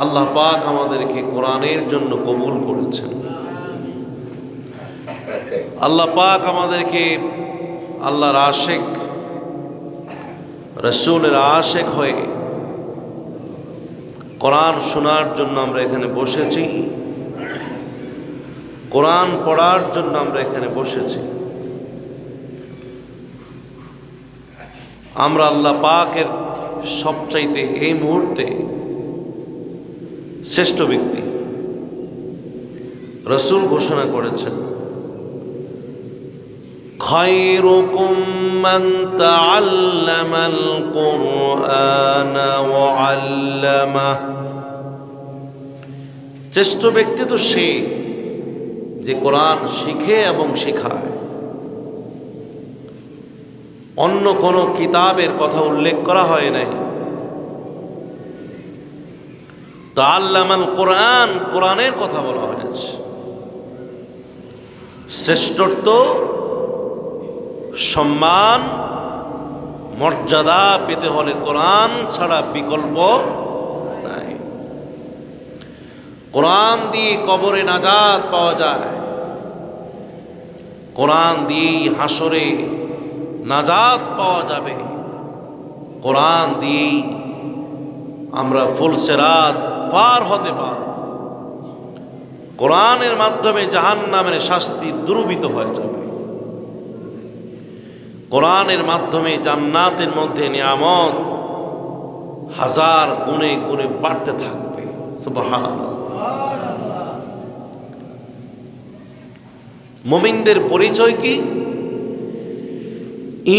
আল্লাহ পাক আমাদেরকে কোরআনের জন্য কবুল করেছেন। আল্লাহ পাক আমাদেরকে আল্লাহর আশেক, রাসূলের আশেক হয়ে কোরআন শোনার জন্য আমরা এখানে বসেছি, কোরআন পড়ার জন্য আমরা এখানে বসেছি। আমরা আল্লাহ পাকের সবচাইতে এই মুহূর্তে শ্রেষ্ঠ ব্যক্তি রাসূল ঘোষণা করেছেন, খায়রুকুম মান তাআল্লামাল কুরআনা ওয়া আল্লামাহ। শ্রেষ্ঠ ব্যক্তি তো সে যে কোরআন শিখে এবং শেখায়। অন্য কোনো কিতাবের কথা উল্লেখ করা হয় নাই। তাআল্লামাল কোরআন, কোরআনের কথা বলা হয়েছে। শ্রেষ্ঠত্ব, সম্মান, মর্যাদা পেতে হলে কোরআন ছাড়া বিকল্প নাই। কোরআন দিয়ে কবরে নাজাত পাওয়া যায়, কোরআন দিয়েই হাসরে নাজাত পাওয়া যাবে, কোরআন দিয়েই আমরা ফুলসিরাত পার হতে পারব। কোরআনের মাধ্যমে জাহান্নামের শাস্তি দূরীভূত হয়ে যাবে। কোরআনের মাধ্যমে জান্নাতের মধ্যে নিয়ামত হাজার গুণে গুণে বাড়তে থাকবে। সুবহানাল্লাহ। মুমিনদের পরিচয় কি?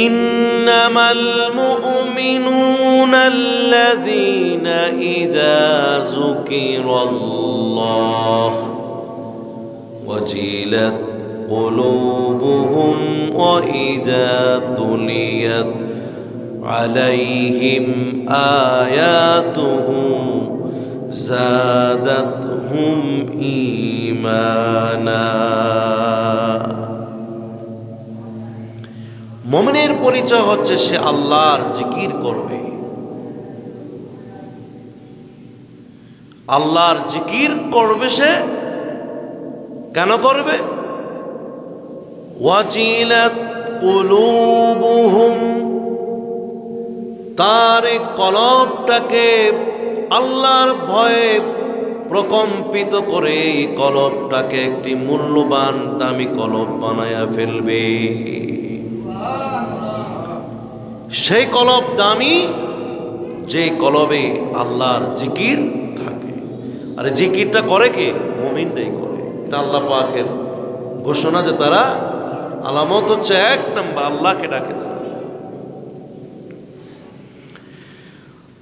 ইন্নামাল মুমিনুনা আল্লাযীনা ইযা যুকিরাল্লাহ ওয়াজিলাত قلوبهم وإذا تليت عليهم آياته زادتهم إيمانا। মুমিনের পরিচয় হচ্ছে সে আল্লাহর জিকির করবে। আল্লাহর জিকির করবে সে। কেন করবে? ওয়াজিলাত কুলুবুহুম, তার কলবটাকে আল্লাহর ভয়ে প্রকম্পিত করে কলবটাকে একটি মূল্যবান দামি কলব বানায়া ফেলবে। সেই কলব দামি যে কলবে আল্লাহর জিকির থাকে। আর জিকিরটা করে কে? মুমিনরাই করে। এটা আল্লাহ পাকের ঘোষণা যে তারা আলামত হচ্ছে এক নম্বর আল্লাহকে ডাকে তারা।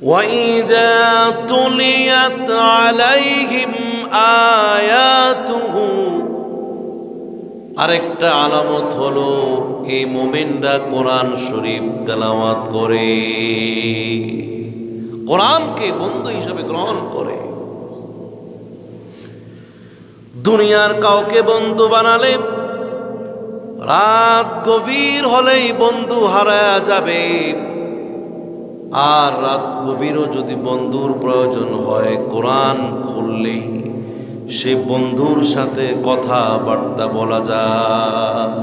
ওয়াইদা তুলিয়াত আলাইহিম আয়াতুহু, আরেকটা আলামত হলো এই মুমিনরা কোরআন শরীফ তেলাওয়াত করে, কোরআনকে বন্ধু হিসাবে গ্রহণ করে। দুনিয়ার কাউকে বন্ধু বানালে রাত গভীর হলেই বন্ধু হারায়া যাবে। আর রাত গভীরও যদি বন্ধুর প্রয়োজন হয়, কোরআন খুললেই সে বন্ধুর সাথে কথাবার্তা বলা যায়।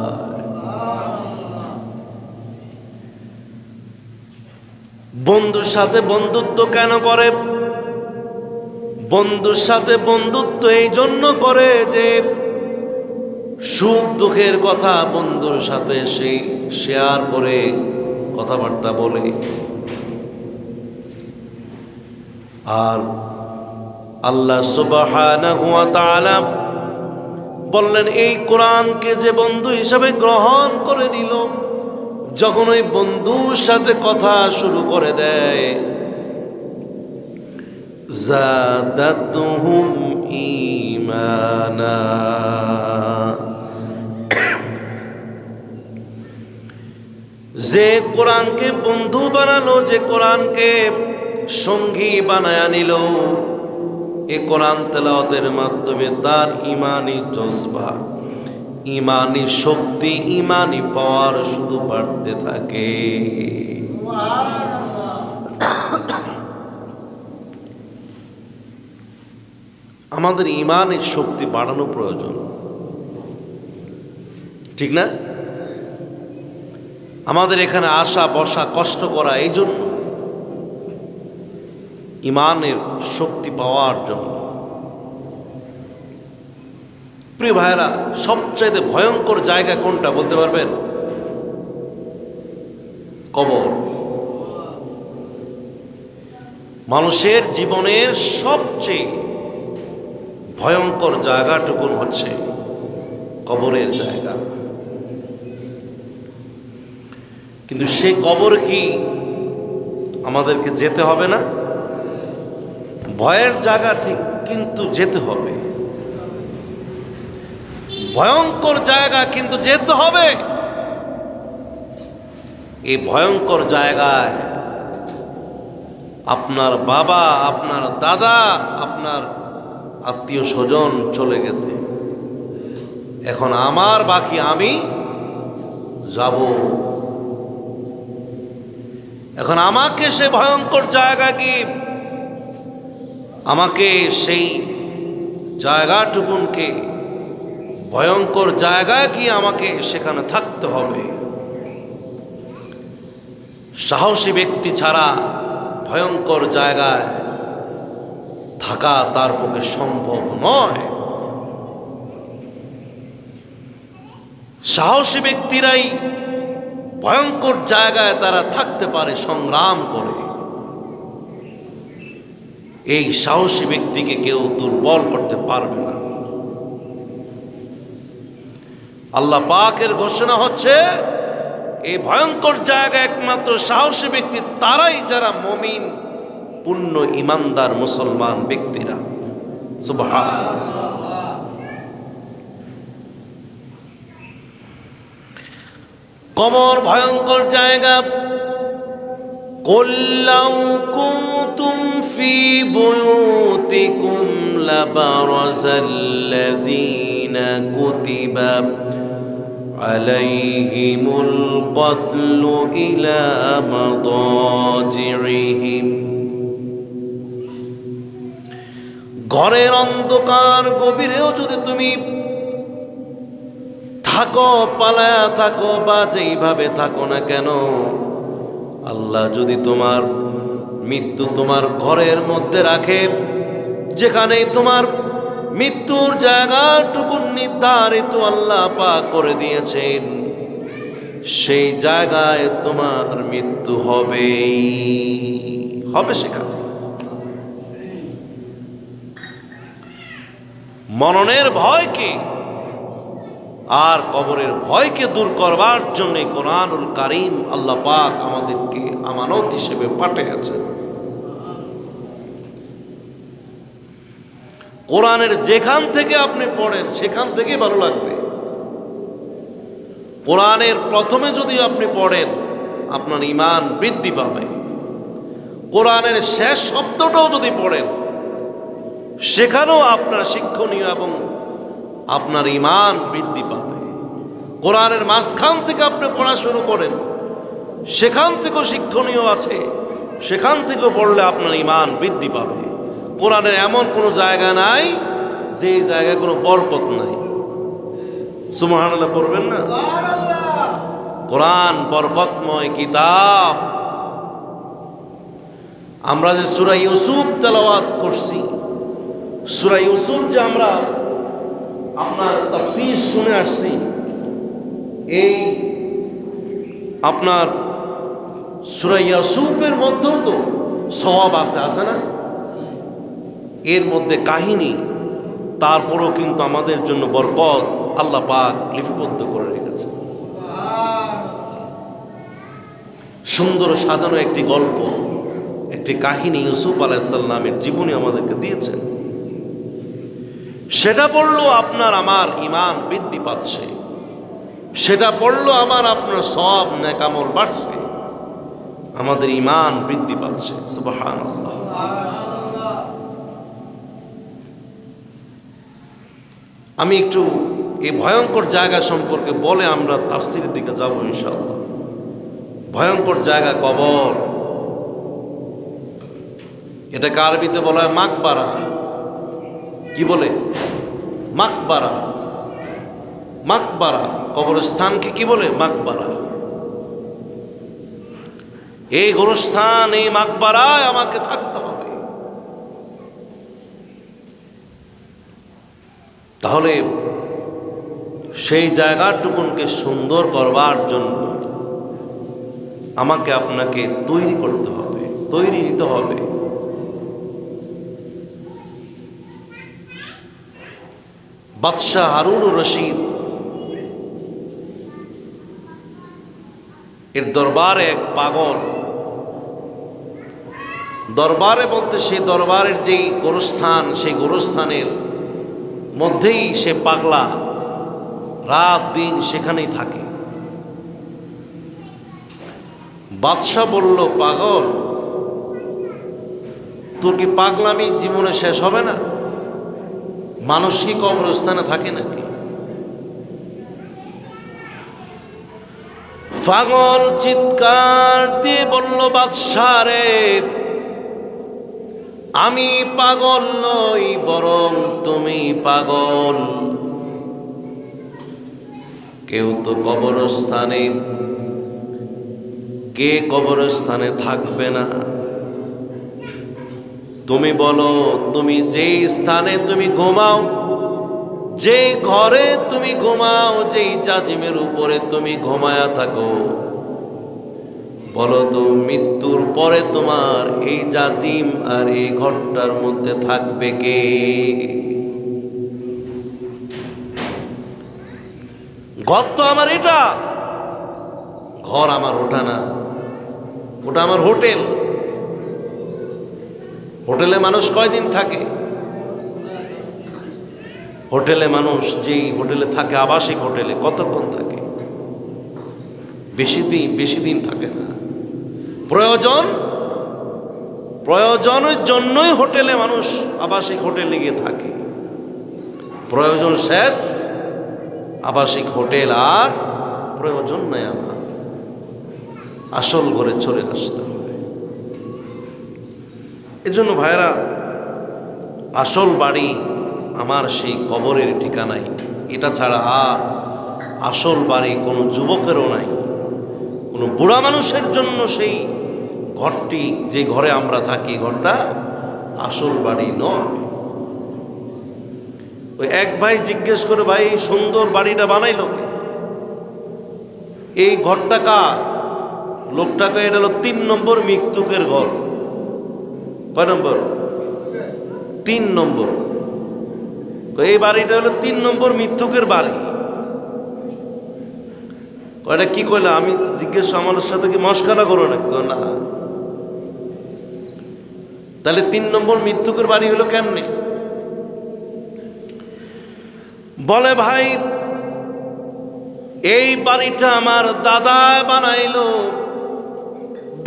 বন্ধুর সাথে বন্ধুত্ব কেন করে? বন্ধুর সাথে বন্ধুত্ব এই জন্য করে যে সুখ দুঃখের কথা বন্ধুর সাথে সে শেয়ার করে কথাবার্তা বলে। আর আল্লাহ সুবহানাহু ওয়া তাআলা বললেন, এই কোরআনকে যে বন্ধু হিসাবে গ্রহণ করে নিল, যখন ওই বন্ধুর সাথে কথা শুরু করে দেয়, জাদাতুহুম ঈমানা, যে কোরআনকে বন্ধু বানালো, যে কোরআনকে সঙ্গী বানায়া নিল, এ কোরআন তেলাওয়াতের মাধ্যমে তার ঈমানি জজবা, ঈমানি শক্তি, ঈমানি পাওয়ার শুধু বাড়তে থাকে। আমাদের ইমানের শক্তি বাড়ানো প্রয়োজন, ঠিক না? আমাদের এখানে আসা বসা কষ্ট করা এই জন্য, ইমানের শক্তি পাওয়ার জন্য। প্রিয় ভাইরা, সবচাইতে ভয়ঙ্কর জায়গা কোনটা বলতে পারবেন? কবর। মানুষের জীবনের সবচেয়ে ভয়ঙ্কর জায়গাটুকুন হচ্ছে কবরের জায়গা। কিন্তু সেই কবর কি আমাদেরকে যেতে হবে না? ভয়ের জায়গা ঠিক, কিন্তু যেতে হবে। ভয়ঙ্কর জায়গা, কিন্তু যেতে হবে। এই ভয়ঙ্কর জায়গায় আপনার বাবা, আপনার দাদা, আপনার আত্মীয় স্বজন চলে গেছে। এখন আমার বাকি আমি যাব। এখন আমাকে সে ভয়ঙ্কর জায়গা কি, আমাকে সেই জায়গাটুকুনকে, ভয়ঙ্কর জায়গায় কি আমাকে সেখানে থাকতে হবে। সাহসী ব্যক্তি ছাড়া ভয়ঙ্কর জায়গায় থাকা তার পক্ষে সম্ভব নয়। সাহসী ব্যক্তিরাই ভয়ঙ্কর জায়গায় তারা থাকতে পারে সংগ্রাম করে। এই সাহসী ব্যক্তিকে কেউ দুর্বল করতে পারবে না। আল্লাহ পাকের ঘোষণা হচ্ছে, এই ভয়ঙ্কর জায়গায় একমাত্র সাহসী ব্যক্তি তারাই যারা মুমিন, পূর্ণ ইমানদার মুসলমান ব্যক্তিরা। সুবহানাল্লাহ। কবর ভয়ঙ্কর জায়গা। قل لو كنتم في بيوتكم لبرز الذين كتب عليهم القتل إلى مضاجعهم। ঘরের অন্ধকার গভীরেও যদি তুমি থাকো, পালায়া থাকো, বা যেইভাবে থাকো না কেন, আল্লাহ যদি তোমার মৃত্যু তোমার ঘরের মধ্যে রাখে, যেখানে তোমার মৃত্যুর জায়গাটুকু নির্ধারিত আল্লাহ পাক করে দিয়েছেন, সেই জায়গায় তোমার মৃত্যু হবেই হবে। সেখানে মরণের ভয়কে আর কবরের ভয়কে দূর করবার জন্য কোরআনুল কারীম আল্লাহ পাক আমাদেরকে আমানত হিসেবে পাঠিয়েছেন। কোরআনের যেখান থেকে আপনি পড়েন সেখান থেকে ভালো লাগবে। কোরআনের প্রথমে যদি আপনি পড়েন, আপনার ঈমান বৃদ্ধি পাবে। কোরআনের শেষ শব্দটাও যদি পড়েন, সেখানেও আপনার শিক্ষণীয় এবং আপনার ঈমান বৃদ্ধি পাবে। কোরআনের মাঝখান থেকে আপনি পড়া শুরু করেন, সেখান থেকেও শিক্ষণীয় আছে, সেখান থেকেও পড়লে আপনার ঈমান বৃদ্ধি পাবে। কোরআনের এমন কোনো জায়গা নাই যে জায়গায় কোনো বরকত নাই। সুবহানাল্লাহ পড়বেন না? কোরআন বরকতময় কিতাব। আমরা যে সূরা ইউসুফ তেলাওয়াত করছি, সূরা ইউসুফ যে আমরা আপনার তাফসীর শুনে আসছি, এই আপনার সূরা ইউসুফের মধ্যেও তো সওয়াব আছে না? এর মধ্যে কাহিনী, তারপরও কিন্তু আমাদের জন্য বরকত আল্লাহ পাক লিপিবদ্ধ করে রেখেছে। সুন্দর সাজানো একটি গল্প, একটি কাহিনী ইউসুফ আলাইহিস সালামের জীবনী আমাদেরকে দিয়েছেন। সেটা পড়লো আপনার আমার ঈমান বৃদ্ধি পাচ্ছে, সেটা পড়লো আমার আপনার সওয়াব নেক আমল বাড়ছে, আমাদের ঈমান বৃদ্ধি পাচ্ছে। সুবহানাল্লাহ। আমি একটু এই ভয়ঙ্কর জায়গা সম্পর্কে বলে আমরা তাফসীরের দিকে যাব ইনশাআল্লাহ। ভয়ঙ্কর জায়গা কবর, এটাকে আরবিতে বলা হয় মাকবারা। কি বলে? মাকবারা। মাকবারা কবরস্থানকে কি বলে? মাকবারা। এই গোরস্থান, এই মাকবারায় আমাকে থাকতে হবে। তাহলে সেই জায়গাটুকুনকে সুন্দর করবার জন্য আমাকে আপনাকে তৈরি করতে হবে, তৈরি নিতে হবে। বাদশাহ হারুনুর রশিদ এর দরবারে এক পাগল, দরবারে বলতে সেই দরবারের যেই গোরস্থান, সেই গোরস্থানের মধ্যেই সে পাগলা, রাত দিন সেখানেই থাকে। বাদশাহ বলল, পাগল, তোর কি পাগলামি জীবনে শেষ হবে না? মানুষ কি কবরস্থানে থাকে নাকি? পাগল চিৎকার দিয়ে বলল, বাদশাহ রে, আমি পাগল নই, বরং তুমি পাগল। কেউ তো কবরস্থানে, কে কবরস্থানে থাকবে না? তুমি বলো, তুমি যেই স্থানে তুমি ঘুমাও, যেই ঘরে তুমি ঘুমাও, যেই জাজিমের উপরে তুমি ঘুমায়া থাকো, বলো তো মৃত্যুর পরে তোমার এই জাজিম আর এই ঘরটার মধ্যে থাকবে কে? ঘর তো আমার এটা, ঘর আমার ওটা না, ওটা আমার হোটেল। হোটেলে মানুষ কয়দিন থাকে? হোটেলে মানুষ যেই হোটেলে থাকে, আবাসিক হোটেলে কতক্ষণ থাকে? বেশি দিন থাকে না। প্রয়োজনের জন্যই হোটেলে মানুষ, আবাসিক হোটেলে গিয়ে থাকে। প্রয়োজন শেষ, আবাসিক হোটেল আর প্রয়োজন নাই আমার, আসল ঘরে চলে আসতে হবে। এজন্য ভাইরা, আসল বাড়ি আমার সেই কবরের ঠিকানাই। এটা ছাড়া আর আসল বাড়ি কোনো যুবকেরও নাই, কোনো বুড়া মানুষের জন্য সেই ঘরটি, যে ঘরে আমরা থাকি, ঘরটা আসল বাড়ি নয়। ওই এক ভাই জিজ্ঞেস করে, ভাই সুন্দর বাড়িটা বানাইল কে? এই ঘরটা কার? লোকটাকে, এটা হলো 3 নম্বর মৃত্যুকের ঘর। কয় নম্বর? 3 নম্বর। এই বাড়িটা হলো 3 নম্বর মৃত্যুকের বাড়ি। কয়টা কি কইলা? আমি জিজ্ঞেস, আমার সাথে কি মস্কারা করো নাকি? না। তাহলে 3 নম্বর মৃত্যুকের বাড়ি হলো কেমনে? বলে, ভাই এই বাড়িটা আমার দাদায় বানাইলো,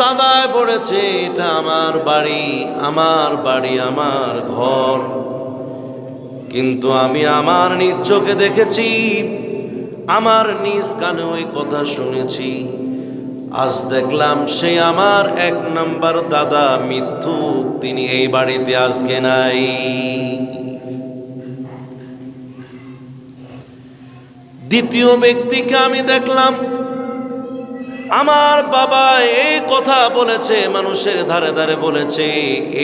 দাদায় বলেছে এটা আমার বাড়ি, আমার বাড়ি, আমার ঘর। কিন্তু আমি আমার নিজ চোখে দেখেছি, আমার নিজ কানে ওই কথা শুনেছি। আজ দেখলাম সে আমার 1 নাম্বার দাদা মিথ্যুক, তিনি এই বাড়িতে আজকে নাই। দ্বিতীয় ব্যক্তিকে আমি দেখলাম, আমার বাবা এই কথা বলেছে, মানুষের ধারে ধারে বলেছে,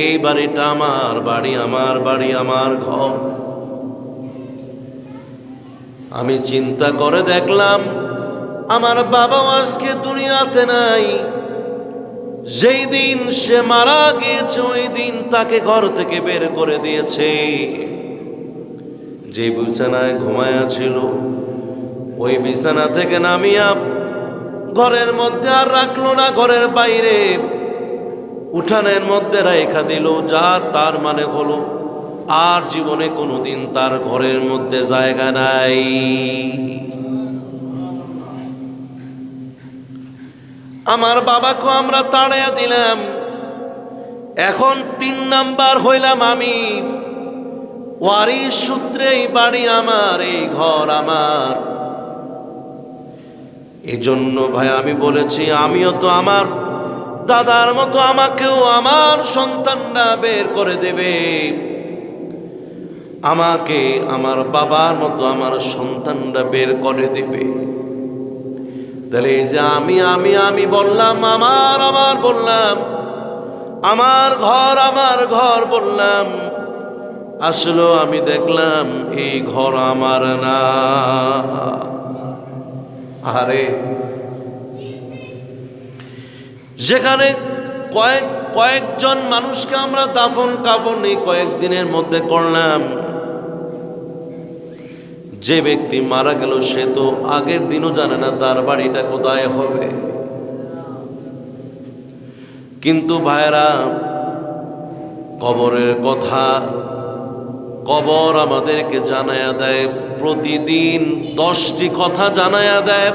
এই বাড়িটা আমার বাড়ি, আমার বাড়ি, আমার ঘর। আমি চিন্তা করে দেখলাম, আমার বাবা আজকে দুনিয়াতে নাই। যেই দিন সে মারা গিয়েছে, ওই দিন তাকে ঘর থেকে বের করে দিয়েছে। যে বিছানায় ঘুমায়া ছিল, ওই বিছানা থেকে নামিয়া ঘরের মধ্যে আর রাখলো না, ঘরের বাইরে উঠানের মধ্যে রেখা দিল। যার তার মানে হলো আর জীবনে কোনোদিন তার ঘরের মধ্যে জায়গা নাই। আমার বাবাকে আমরা তাড়িয়ে দিলাম, এখন 3 নাম্বার হইলাম আমি। ওয়ারিশ সূত্রে এই বাড়ি আমার, এই ঘর আমার। এজন্য ভাই আমি বলেছি, আমিও তো আমার দাদার মতো আমাকেও আমার সন্তানরা বের করে দেবে। আমাকে আমার বাবার মতো আমার সন্তানরা বের করে দিবে। তাহলে এই যে আমি বললাম, আমার বললাম, আমার ঘর বললাম, আসলে আমি দেখলাম এই ঘর আমার না। আরে যেখানে কয়েকজন মানুষকে আমরা দাফন কাফন এই কয়েকদিনের মধ্যে করলাম, যে ব্যক্তি মারা গেল সে তো আগের দিনও জানে না তার বাড়িটা কোথায় হবে। কিন্তু ভাইরা, কবরের কথা কবর আমাদেরকে জানায়া দেয়, প্রতিদিন 10টি কথা জানায়া দেয়।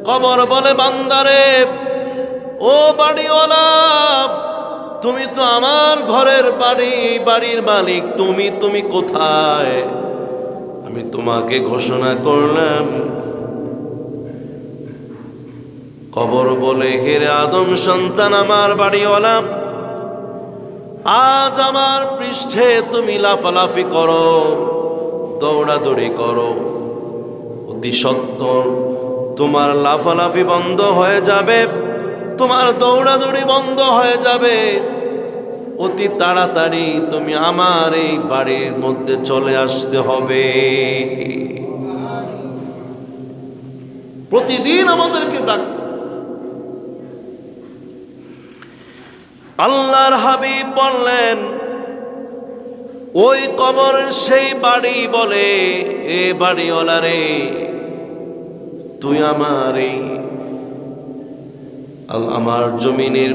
কবর বলে, বান্দারে, ও বাড়িওয়ালা, তুমি তো আমার ঘরের বাড়ির মালিক, তুমি কোথায়? আমি তোমাকে ঘোষণা করলাম। কবর বলে, হে রে আদম সন্তান, আমার বাড়িওয়ালা, আজ আমার পৃষ্ঠে তুমি লাফালাফি করো, দৌড়াদৌড়ি করো, অতি সত্বর তোমার লাফালাফি বন্ধ হয়ে যাবে, তোমার দৌড়াদৌড়ি বন্ধ হয়ে যাবে। অতি তাড়াতাড়ি তুমি আমার এই বাড়ির মধ্যে চলে আসতে হবে। প্রতিদিন আমাদেরকে ডাকছে। আল্লাহর হাবিব বললেন, ওই কবরের সেই বাড়ি বলে, এ বাড়িওয়ালা রে, তুই আমার জমিনের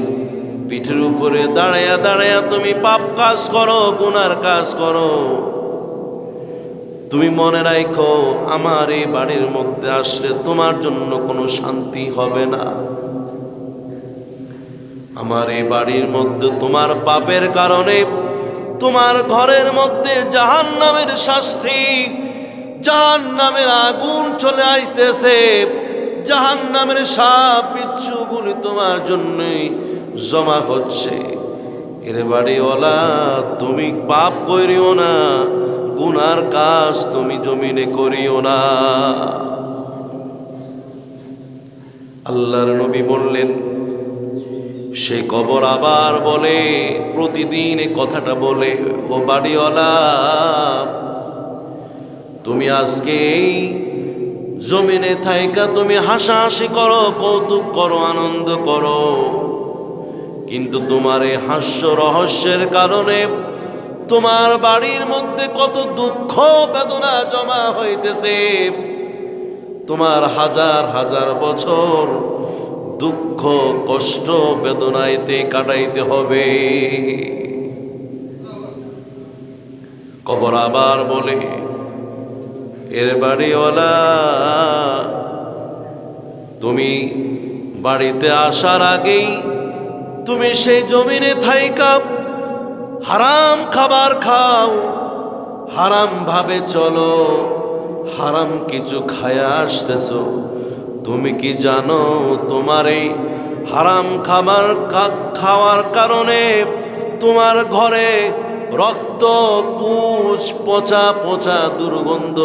পিঠের উপরে দাঁড়ায়া দাঁড়ায়া তুমি পাপ কাজ করো, গুনার কাজ করো। তুমি মনে রাখো, আমার এই বাড়ির মধ্যে আসলে তোমার জন্য কোনো শান্তি হবে না। আমার এই বাড়ির মধ্যে তোমার পাপের কারণে তোমার ঘরের মধ্যে জাহান্নামের শাস্তি, জাহান্নামের আগুন চলে আইতেছে, জাহান্নামের সাপ বিচ্ছুগুলি তোমার জন্যই জমা হচ্ছে। এর বাড়িওয়ালা, তুমি পাপ করিও না, গুনার কাজ তুমি জমিনে করিও না। আল্লাহর নবী বললেন, সে কবর আবার বলে, প্রতিদিন এই কথাটা বলে, ও বাড়িওয়ালা, তুমি আজকে এই জমিনে থাইকা তুমি হাসাহাসি করো, কৌতুক করো, আনন্দ করো, কিন্তু তোমার এই হাস্য রহস্যের কারণে তোমার বাড়ির মধ্যে কত দুঃখ বেদনা জমা হইতেছে। তোমার হাজার হাজার বছর দুঃখ কষ্ট বেদনাইতে কাটাইতে হবে। কবর আবার বলে, এর বাড়িওয়ালা, তুমি বাড়িতে আসার আগেই তুমি সেই জমিনে থাইকা হারাম খাবার খাও, হারাম ভাবে চলো, হারাম কিছু খায়া আসতেছো। তুমি কি জানো, তোমার এই হারাম খাবার খাওয়ার কারণে তোমার ঘরে রক্ত, পুঁজ, পচা পচা দুর্গন্ধ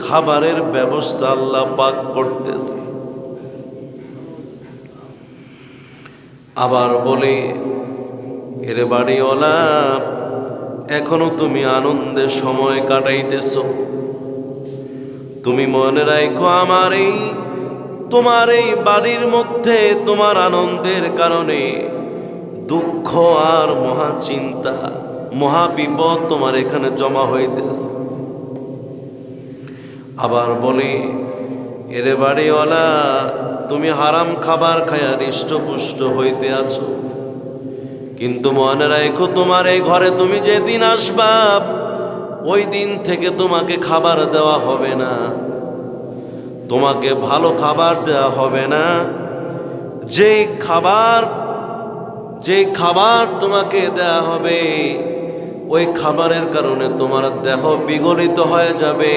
খাবারের ব্যবস্থা আল্লাহ পাক করতেছে। আবার বলে, এর বাড়িওয়ালা, এখনো তুমি আনন্দের সময় কাটাইতেছো। তুমি মনে রাখো, তোমার এই বাড়ির মধ্যে তোমার আনন্দের কারণে দুঃখ আর মহাচিন্তা, মহাবিপদ তোমার এখানে জমা হইতেছে। আবার বলে, এর বাড়িওয়ালা, তুমি হারাম খাবার খায়া হৃষ্টপুষ্ট হইতে আছো, কিন্তু মনে রাখো, তোমার এই ঘরে তুমি যেদিন আসবা, ওই দিন থেকে তোমাকে খাবার দেওয়া হবে না, তোমাকে ভালো খাবার দেওয়া হবে না। যে খাবার তোমাকে দেওয়া হবে, ওই খাবারের কারণে তোমার দেহ বিগলিত হয়ে যাবে,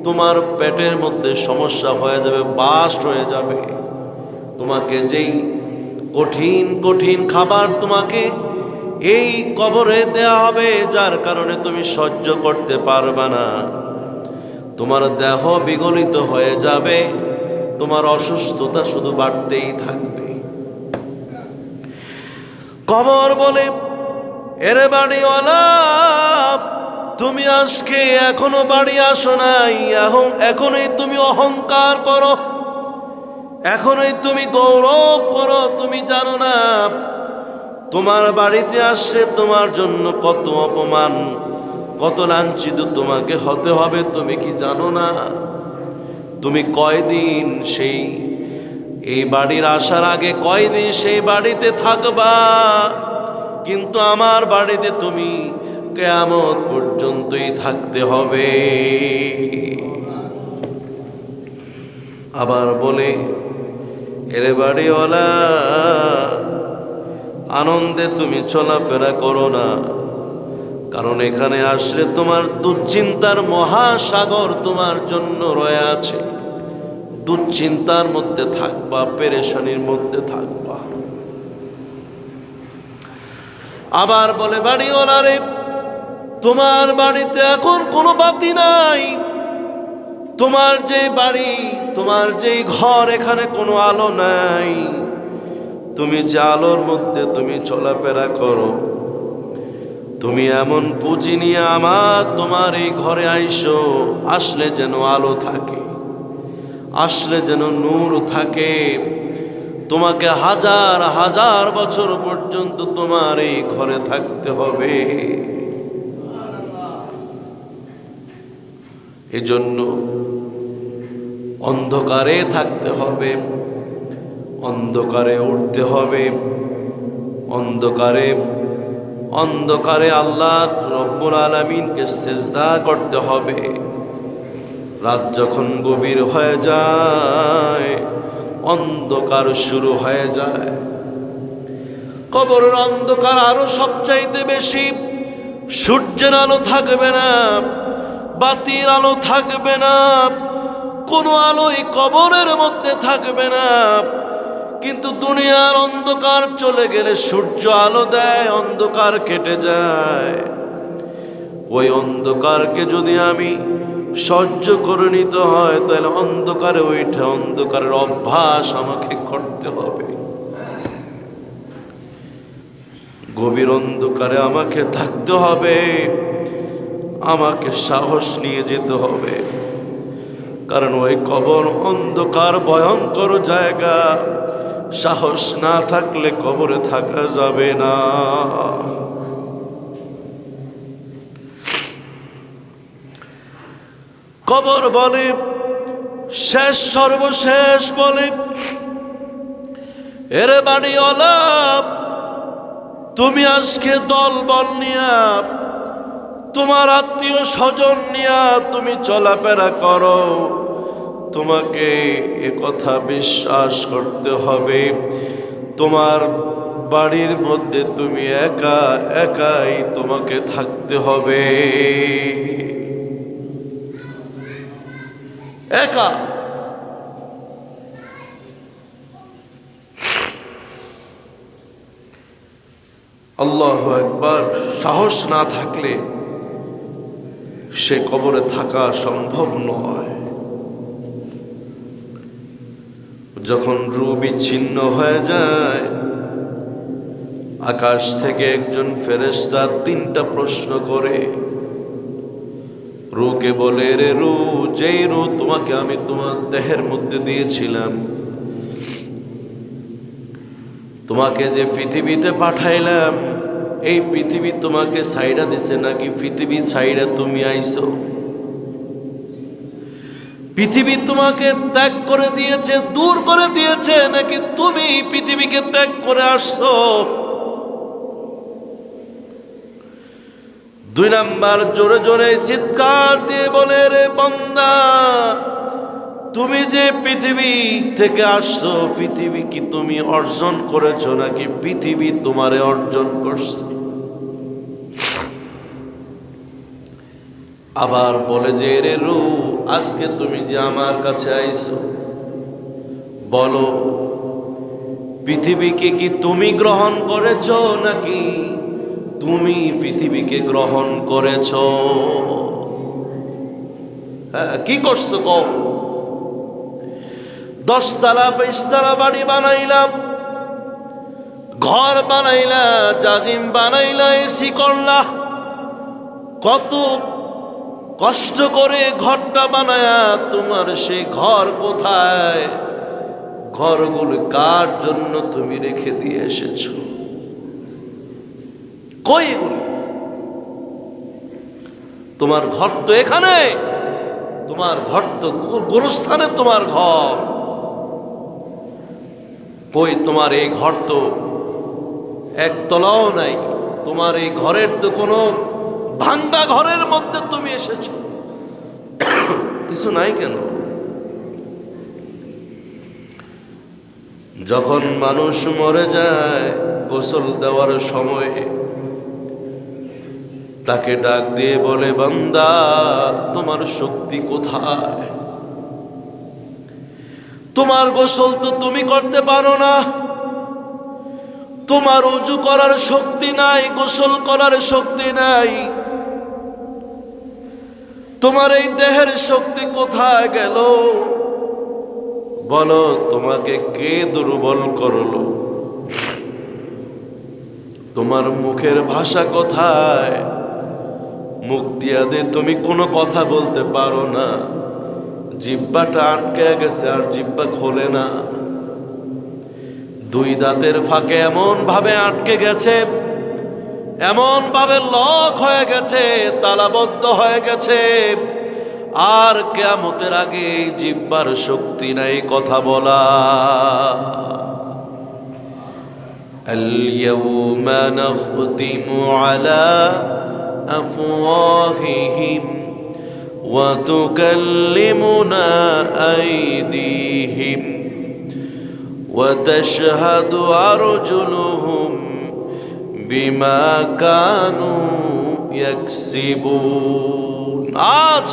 তোমার পেটের মধ্যে সমস্যা হয়ে যাবে, বাস্ট হয়ে যাবে। তোমাকে যেই কঠিন কঠিন খাবার তোমাকে এই কবরে দেয়া হবে, যার কারণে তুমি সহ্য করতে পারবে না, তোমার দেহ বিগলিত হয়ে যাবে, তোমার অসুস্থতা শুধু বাড়তেই থাকবে। কবর বলে, এরে বাড়িওয়ালা, তুমি আজকে এখনো বাড়ি আসো নাই, এখনই তুমি অহংকার করো, এখনই তুমি গৌরব করো। তুমি জানো না তোমার বাড়িতে আসলে তোমার জন্য কত অপমান, কত লাঞ্ছিত তোমাকে হতে হবে, তুমি কি জানো না? তুমি কয়দিন এই বাড়ির আসার আগে কয়দিন সেই বাড়িতে থাকবা, কিন্তু আমার বাড়িতে তুমি কিয়ামত পর্যন্তই থাকতে হবে। আবার বলে, এরে বাড়িওয়ালা, আনন্দে তুমি চলাফেরা করো না, কারণ এখানে আসলে তোমার দুশ্চিন্তার মহাসাগর তোমার জন্য রয়ে আছে। দুশ্চিন্তার মধ্যে থাকবা, পেরেশানির মধ্যে থাকবা। আবার বলে, বাড়িওয়ালা রে, তোমার বাড়িতে এখন কোনো বাতি নাই, তোমার যে বাড়ি, তোমার যেই ঘর, এখানে কোনো আলো নাই। তুমি যে আলোর মধ্যে তুমি চলাফেরা করো, তুমি এমন পুঁজি নিয়ে তোমার এই ঘরে আইসো, আসলে যেন আলো থাকে, আসলে যেন নূর থাকে। তোমাকে হাজার হাজার বছর পর্যন্ত তোমার এই ঘরে থাকতে হবে। এজন্য অন্ধকারে থাকতে হবে, অন্ধকারে উঠতে হবে, অন্ধকারে আল্লাহ রব্বুল আলামিনকে সিজদা করতে হবে। রাত যখন গভীর হয়ে যায়, অন্ধকার শুরু হয়ে যায়। কবরের অন্ধকার আরো সবচাইতে বেশি। সূর্যের আলো থাকবে না, বাতির আলো থাকবে না, কোনো আলোই কবরের মধ্যে থাকবে না। কিন্তু দুনিয়ার অন্ধকার চলে গেলে সূর্য আলো দেয়, অন্ধকার কেটে যায়। ওই অন্ধকারকে যদি আমি সহ্য করে নিতে হয়, তাহলে অন্ধকারে ওইটা, অন্ধকারের অভ্যাস আমাকে করতে হবে। গভীর অন্ধকারে আমাকে থাকতে হবে, আমাকে সাহস নিয়ে যেতে হবে, কারণ ওই কবর অন্ধকার ভয়ঙ্কর জায়গা। সাহস না থাকলে কবরে থাকা যাবে না। কবর বলে, শেষ সর্বশেষ বলে, এরে বাড়িওয়ালা, তুমি আজকে দল বল নিয়া, তোমার আত্মীয় স্বজন নিয়া তুমি চলাফেরা করো, তোমাকে এ কথা বিশ্বাস করতে হবে, তোমার বাড়ির মধ্যে তুমি একা একাই তোমাকে থাকতে হবে। একা। আল্লাহু আকবার। সাহস না থাকলে সে কবরে থাকা সম্ভব নয়। যখন রূহ বিচ্ছিন্ন হয়ে যায়, আকাশ থেকে একজন ফেরেশতা 3টা প্রশ্ন করে। রূহকে বলে, রে রূহ, যেই রূহ তোমাকে আমি তোমার দেহের মধ্যে দিয়েছিলাম, তোমাকে যে পৃথিবীতে পাঠাইলাম, এই পৃথিবী তোমাকে ছাইড়া দিছে নাকি পৃথিবী ছাইড়া তুমি আইছো? পৃথিবী তোমাকে ত্যাগ করে দিয়েছে, দূর করে দিয়েছে, নাকি তুমি পৃথিবীকে ত্যাগ করে আসছো? 2 নাম্বার জোরে জোরে চিৎকার দিয়ে বলে, রে বান্দা, তুমি যে পৃথিবী থেকে আসছো, পৃথিবী কি তুমি অর্জন করেছো নাকি পৃথিবী তোমারে অর্জন করছে? আবার বলে যে, রে রূহ, আজকে তুমি যে আমার কাছে আইছো, বলো পৃথিবীকে কি তুমি গ্রহণ করেছো নাকি তুমি পৃথিবীকে গ্রহণ করেছো। হ্যাঁ, কি করছো কও? 10 তলা 20 তলা বাড়ি বানাইলাম, ঘর বানাইলা, জাজিম বানাইলা, এসি করলা, কত কষ্ট করে ঘরটা বানায়া তোমার সেই ঘর কোথায়? ঘরগুলো কার জন্য তুমি রেখে দিয়ে এসেছো? কই এগুলি? তোমার ঘর তো এখানে, তোমার ঘর তো গোরস্থানে, তোমার ঘর কই? তোমার এই ঘর তো একতলাও নাই, তোমার এই ঘরের তো কোনো ভাঙ্গা ঘরের মধ্যে তুমি এসেছো, কিছু নাই কেন? যখন মানুষ মরে যায় গোসল দেওয়ার সময় তাকে ডাক দিয়ে বলে, বান্দা তোমার শক্তি কোথায়? তোমার গোসল তো তুমি করতে পারো না, তোমার ওযু করার শক্তি নাই, গোসল করার শক্তি নাই, তোমার এই দেহের শক্তি কোথায় গেল? বলো, তোমাকে কে দুর্বল করলো? তোমার মুখের ভাষা কোথায়? মুখ দিয়া দে তুমি কোনো কথা বলতে পারো না, জিহ্বাটা আটকে গেছে আর জিহ্বা খোলে না। 2 দাঁতের ফাঁকে এমন ভাবে আটকে গেছে, এমন ভাবে লক হয়ে গেছে, তালাবদ্ধ হয়ে গেছে, আর কিয়ামতের আগে জিহ্বার শক্তি নাই কথা বলা। আল-ইয়াওমা নাখতিমু আলা আফওয়াহিহিম ওয়া তুকাল্লিমুনা আইদিহিম ওয়া তাশহাদু আরজুলুহুম বিমা কানু ইয়াকসিবুন। আজ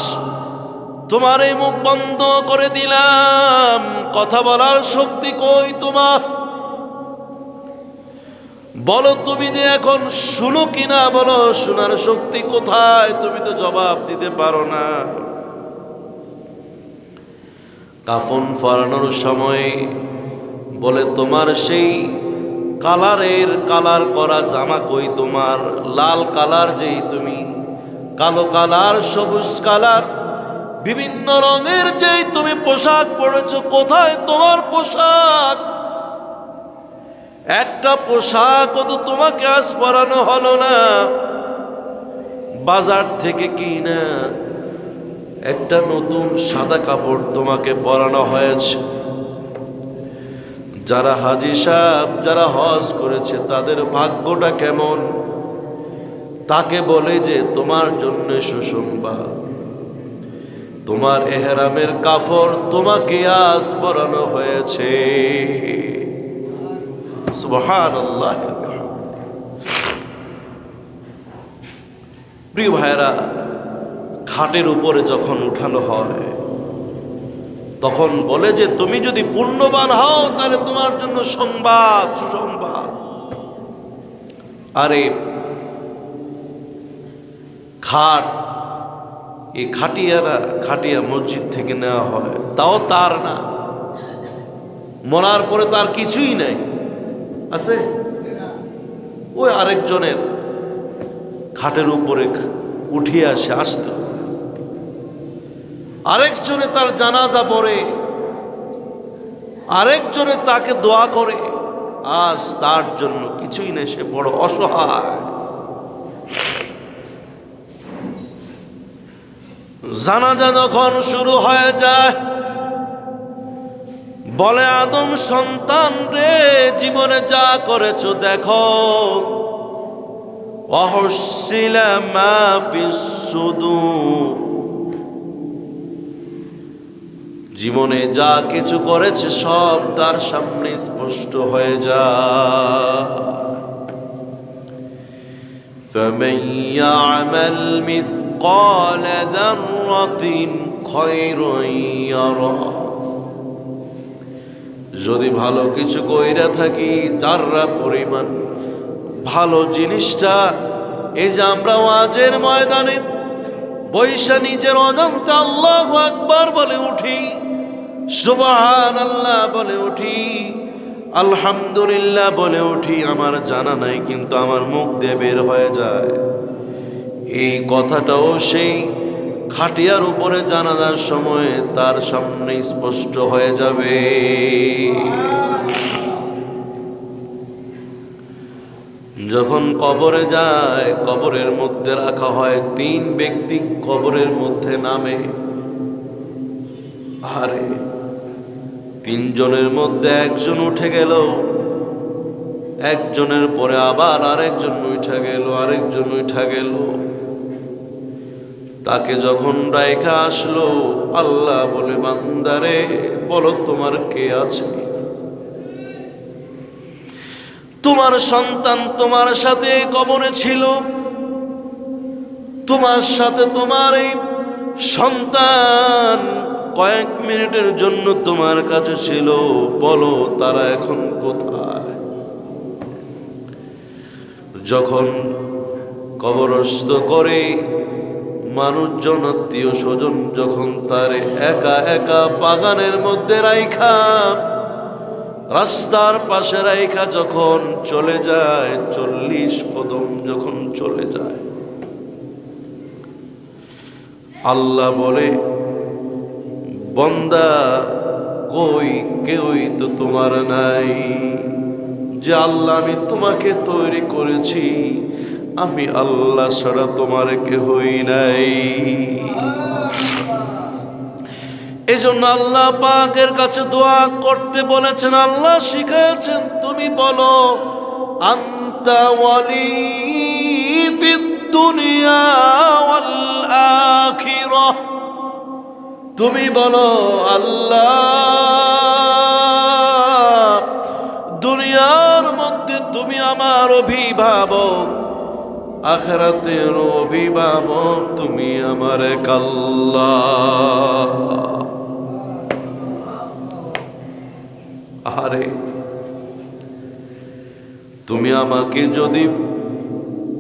তোমার এই মুখ বন্ধ করে দিলাম, কথা বলার শক্তি কই তোমার? বলো তুমি যে এখন শুনো কিনা, বলো শোনার শক্তি কোথায়? তুমি তো জবাব দিতে পারো না। কাফন পরানোর সময় বলে, তোমার সেই কালার করা জামা কই? তোমার লাল কালার, যেই তুমি কালো কালার, সবুজ কালার, বিভিন্ন রঙের যেই তুমি পোশাক পরেছো, কোথায় তোমার পোশাক? একটা পোশাকও তো তোমাকে আজ পরানো হলো না, বাজার থেকে কিনা একটা নতুন সাদা কাপড় তোমাকে পরানো হয়েছে। যারা হাজী সাহেব, যারা হজ করেছে, তাদের ভাগ্যটা কেমন? তাকে বলে যে তোমার জন্য সুসংবাদ, তোমার এহরামের কাপড় তোমাকে আজ পরানো হয়েছে। সুবহানাল্লাহ। প্রিয় ভাইরা, খাটের উপরে যখন উঠানো হয় তখন বলে যে তুমি যদি পুণ্যবান হও তাহলে তোমার জন্য সংবাদ, সুসংবাদ। আরে খাট, এই খাটিয়া মসজিদ থেকে নেওয়া হয়, তাও তার না, মরার পরে তার কিছুই নাই, আছে ওই আরেকজনের খাটের উপরে উঠিয়ে আসতে, আরেকজনে তার জানাজা পড়ে, আরেকজনে তাকে দোয়া করে। আজ তার জন্য কিছুই নেই, সে বড় অসহায়। জানাজা যখন শুরু হয়ে যায়, বলে আদম সন্তান রে, জীবনে যা করেছো দেখো। ওয়াহুসিলা মা ফিস সুদূর, জীবনে যা কিছু করেছে সব তার সামনে স্পষ্ট হয়ে যায়। فمن يعمل مثقال ذرة خيرا يره, যদি ভালো কিছু কইরা থাকি, যাররা পরিমাণ ভালো জিনিসটা এই যে আমরা ওয়াজের ময়দানে বৈশা নিজের অজান্তে আল্লাহু আকবার বলে উঠি, সুবহানাল্লাহ বলে উঠি, আলহামদুলিল্লাহ বলে উঠি, আমার জানা নাই কিন্তু আমার মুখ দিয়ে বের হয়ে যায়। এই কথাটাও সেই খাটিয়ার উপরে জানাজার সময় তার সামনে স্পষ্ট হয়ে যাবে। যখন কবরে যায়, কবরের মধ্যে রাখা হয়, 3 ব্যক্তি কবরের মধ্যে নামে। আরে 3 জনের মধ্যে একজন উঠে গেল, একজনের পরে আবার আরেকজন উঠে গেল, আরেকজন উঠে গেল। তাকে যখন রাইখা আসলো, আল্লাহ বলে, বান্দারে বলো তোমার কে আছে? তোমার সন্তান তোমার সাথে কবরে ছিল, তোমার সাথে তোমার এই সন্তান কয়েক মিনিটের জন্য তোমার কাছে ছিল, বলো তারা এখন কোথায়? যখন কবরস্থ করে মানুষজন, আত্মীয় স্বজন যখন তার একা একা বাগানের মধ্যে রাইখা, রাস্তার পাশে রাইখা যখন চলে যায়, 40 কদম যখন চলে যায়, আল্লাহ বলে, বান্দা কই? কেউই তো তোমার নাই। যে আল্লাহ আমি তোমাকে তৈরি করেছি, আমি আল্লাহ ছাড়া তোমার কেহই নাই। এজন্য আল্লাহ পাকের কাছে দোয়া করতে বলেছেন, আল্লাহ শিখাচ্ছেন, তুমি বলো আনতা ওয়ালি ফিদ দুনিয়া ওয়াল আখিরাহ। তুমি বলো আল্লাহ, দুনিয়ার মধ্যে তুমি আমার অভিভাবক, আখিরাতের অভিভাবক তুমি আমার আল্লাহ। আরে তুমি আমাকে যদি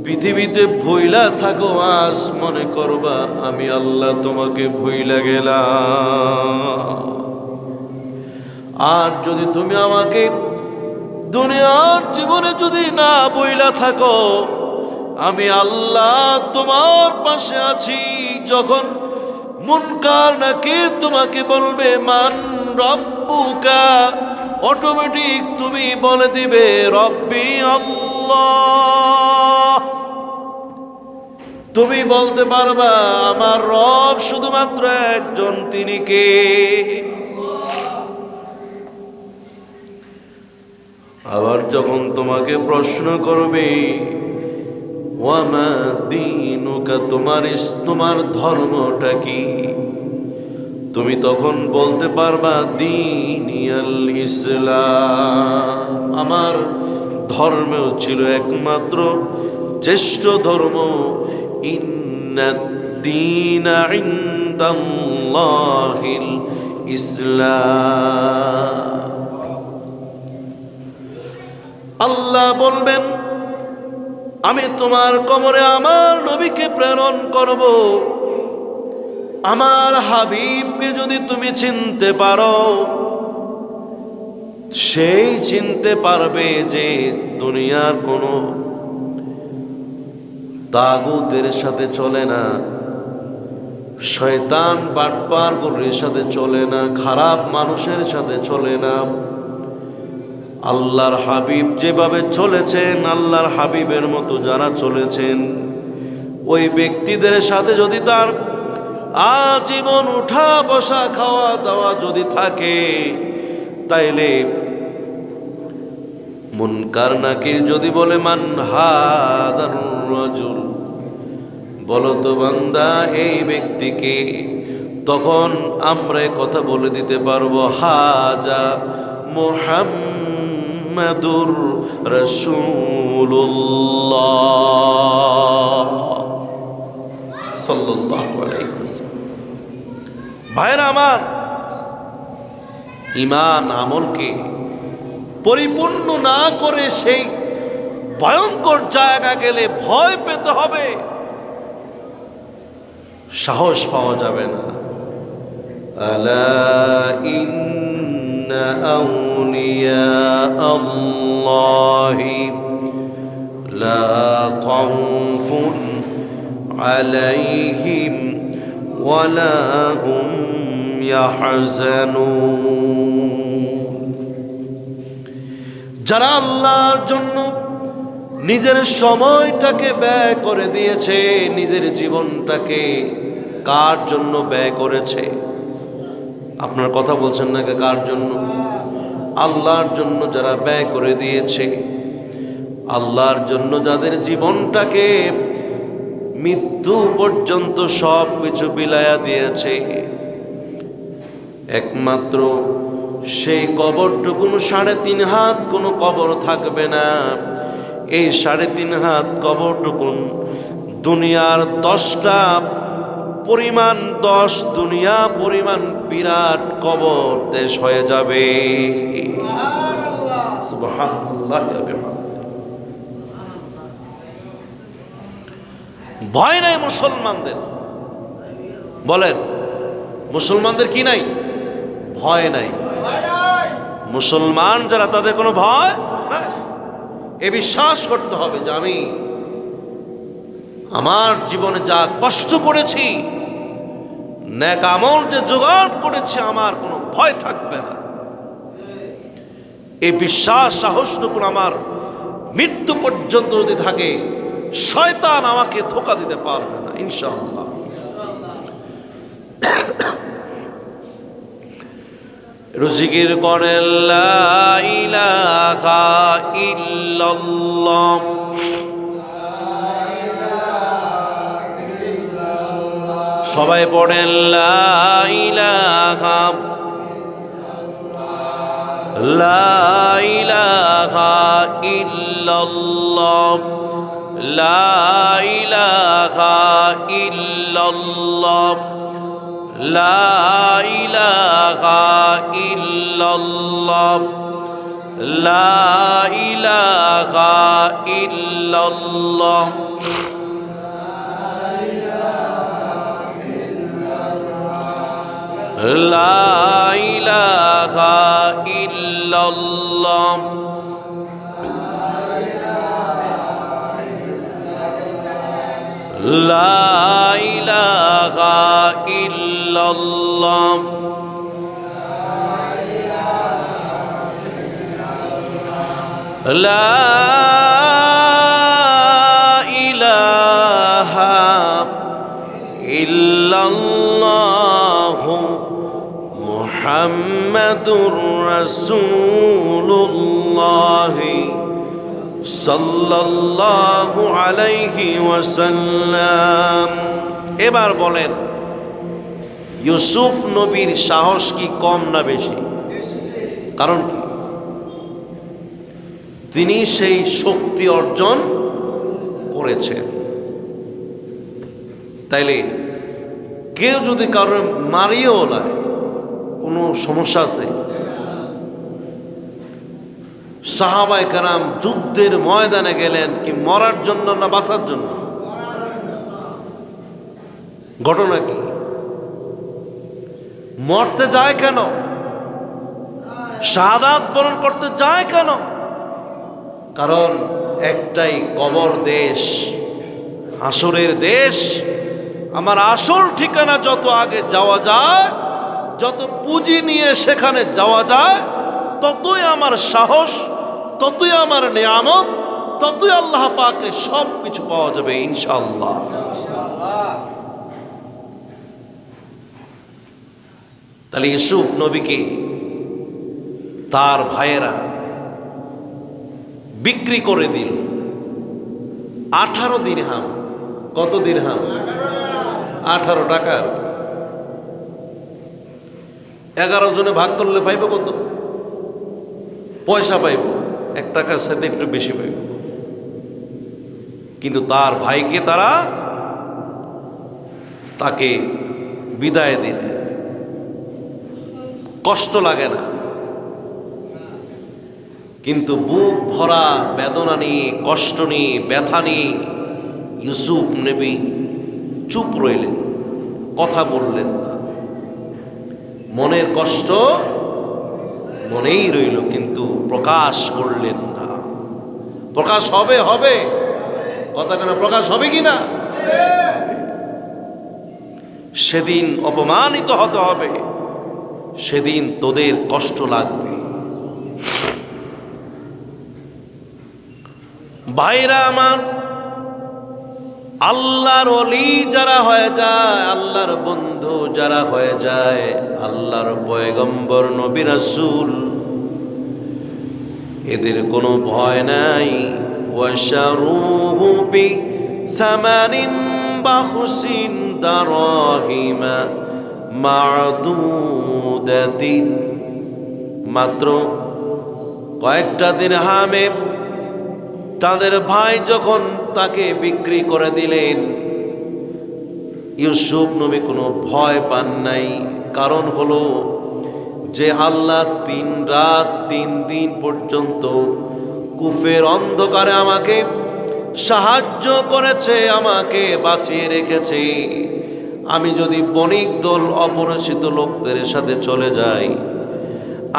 পৃথিবীতে ভুইলা থাকো, আজ মনে করবা আমি আল্লাহ তোমাকে ভুইলা গেলাম। আর যদি তুমি আমাকে দুনিয়ার জীবনে যদি না ভুইলা থাকো, আমি আল্লাহ তোমার পাশে আছি। যখন মুনকার নাকির তোমাকে বলবে মান রব্বুকা, অটোমেটিক তুমি বলে দিবে রব্বি আল্লাহ। তুমি বলতে পারবা আমার রব শুধুমাত্র একজন, তিনি কে? আবার যখন তোমাকে প্রশ্ন করবে ওয়ামা দীনুকা, তোমার ধর্মটা কি, তুমি তখন বলতে পারবা দীনিয়াল ইসলাম, আমার ধর্ম ছিল একমাত্র শ্রেষ্ঠ ধর্ম, ইন্নাদ-দীনা ইনদাল্লাহিল ইসলাম। আল্লাহ বলবেন, আমি তোমার কবরে আমার নবীকে প্রেরণ করব। আমার হাবিবকে যদি তুমি চিনতে পারো, সেই চিনতে পারবে যে দুনিয়ার কোনো তাগুতের সাথে চলে না, শয়তান বাটপারগুলোর সাথে চলে না, খারাপ মানুষের সাথে চলে না। আল্লাহর হাবিব যেভাবে চলেছেন, আল্লাহর হাবিবের মতো যারা চলেছেন, ওই ব্যক্তিদের সাথে যদি তার আজীবন উঠা বসা খাওয়া দাওয়া যদি থাকে, তাইলে মুনকার নাকির যদি বলে মান হাদার রাজুল, বলো তো বান্দা এই ব্যক্তিকে, তখন আমরা কথা বলে দিতে পারবো হাজা মুহাম্মাদুর রাসূলুল্লাহ সাল্লাল্লাহু আলাইহি ওয়াসাল্লাম। ভাইরা আমার, ঈমান আমলকে পরিপূর্ণ না করে সেই ভয়ঙ্কর জায়গা গেলে ভয় পেতে হবে, সাহস পাওয়া যাবে না। আলা ইন্না আউলিয়া আল্লাহি লা খাউফুন আলাইহিম ওয়া লা হুম ইয়াহজানুন। যারা আল্লাহর জন্য নিজের সময়টাকে ব্যয় করে দিয়েছে, নিজের জীবনটাকে কার জন্য ব্যয় করেছে? আপনার কথা বলছেন না, কার জন্য? আল্লাহর জন্য যারা ব্যয় করে দিয়েছে, আল্লাহর জন্য যাদের জীবনটাকে মৃত্যু পর্যন্ত সব কিছু বিলায়া দিয়েছে, একমাত্র সেই কবরটুকুন 3.5 হাত কোনো কবর থাকবে না। এই 3.5 হাত কবরটুকুন দুনিয়ার 10টা পরিমাণ, 10 দুনিয়া পরিমাণ বিরাট কবর দেশ হয়ে যাবে। সুবহানাল্লাহ। ভয় নাই মুসলমানদের? বলেন, মুসলমানদের কি নাই? ভয় নাই। মুসলমান যারা, তাদের কোনো ভয় নাই। এ বিশ্বাস করতে হবে যে আমি আমার জীবনে যা কষ্ট করেছি, নেক আমল যে জোগাড় করেছি, আমার কোনো ভয় থাকবে না। এই বিশ্বাস, সাহসটুকু আমার মৃত্যু পর্যন্ত যদি থাকে, শয়তান আমাকে ধোঁকা দিতে পারবে না ইনশাআল্লাহ। রুজিকির করেন লা ইলাহা ইল্লাল্লাহ, সবাই পড়েন লা ইলাহা, লা ইলাহা ইল্লাল্লাহ, লা ইলাহা ইল্লাল্লাহ, লা ইলাহা ইল্লাল্লাহ, লা ইলাহা ইল্লাল্লাহ, লা ইলাহা ইল্লাল্লাহ, লা ইলাহা ইল্লাল্লাহ, লা ইলাহা ইল্লাল্লাহ, মুহাম্মাদুর রাসূলুল্লাহ সাল্লাল্লাহু আলাইহি ওয়াসাল্লাম। এবার বলেন, ইউসুফ নবীর সাহস কি কম না বেশি? কারণ কি? তিনি সেই শক্তি অর্জন করেছেন। তাইলে কেউ যদি কারোর মারিয়েও নেয়, কোনো সমস্যা আছে? সাহাবায়ে কেরাম যুদ্ধের ময়দানে গেলেন কি মরার জন্য না বাঁচার জন্য? ঘটনা কি? মরতে যায় কেন? শাহাদাত বরণ করতে যায় কেন? কারণ একটাই, কবর দেশ, হাসরের দেশ। আমার আসল ঠিকানা যত আগে যাওয়া যায়, যত পুঁজি নিয়ে সেখানে যাওয়া যায়, ততই আমার সাহস, ততই আমার নিয়ামত, ততই আল্লাহ পাকের সব কিছু পাওয়া যাবে ইনশাআল্লাহ। তাহলে ইউসুফ নবীকে তার ভাইয়েরা বিক্রি করে দিল 18 দিরহাম। কত দিরহাম? 18 টাকা। 11 জনে ভাগ করলে পাইব কত পয়সা? পাইব 1 টাকার সাথে একটু বেশি পাইব। কিন্তু তার ভাইকে তাকে বিদায় দিলেন। কষ্ট লাগে না? কিন্তু বুক ভরা বেদনা নিয়ে, কষ্ট নিয়ে, ব্যথা নিয়ে ইউসুফ নবী চুপ রইলেন, কথা বললেন না। মনের কষ্ট মনেই রইল, কিন্তু প্রকাশ করলেন না। প্রকাশ হবে হবে কথা কেন, প্রকাশ হবে কি না? সেদিন অপমানিত হতে হবে, সেদিন তোদের কষ্ট লাগবে। ভাইরা আমার, আল্লাহর ওলি যারা হয়ে যায়, আল্লাহর বন্ধু যারা হয়ে যায়, আল্লাহর পয়গম্বর নবী রাসূল, এদের কোনো ভয় নাই। ওয়াশারুহু বিসামানিন বাখসিন দারাহিমা মা'দুদাতিন, মাত্র কয়েকটা দিরহামে তাদের ভাই যখন তাকে বিক্রি করে দিলেন, ইউসুফ নবী কোনো ভয় পান নাই। কারণ হলো যে আল্লাহ 3 রাত 3 দিন পর্যন্ত কুফের অন্ধকারে আমাকে সাহায্য করেছে, আমাকে বাঁচিয়ে রেখেছে। আমি যদি বণিক দল অপরিচিত লোকদের সাথে চলে যাই,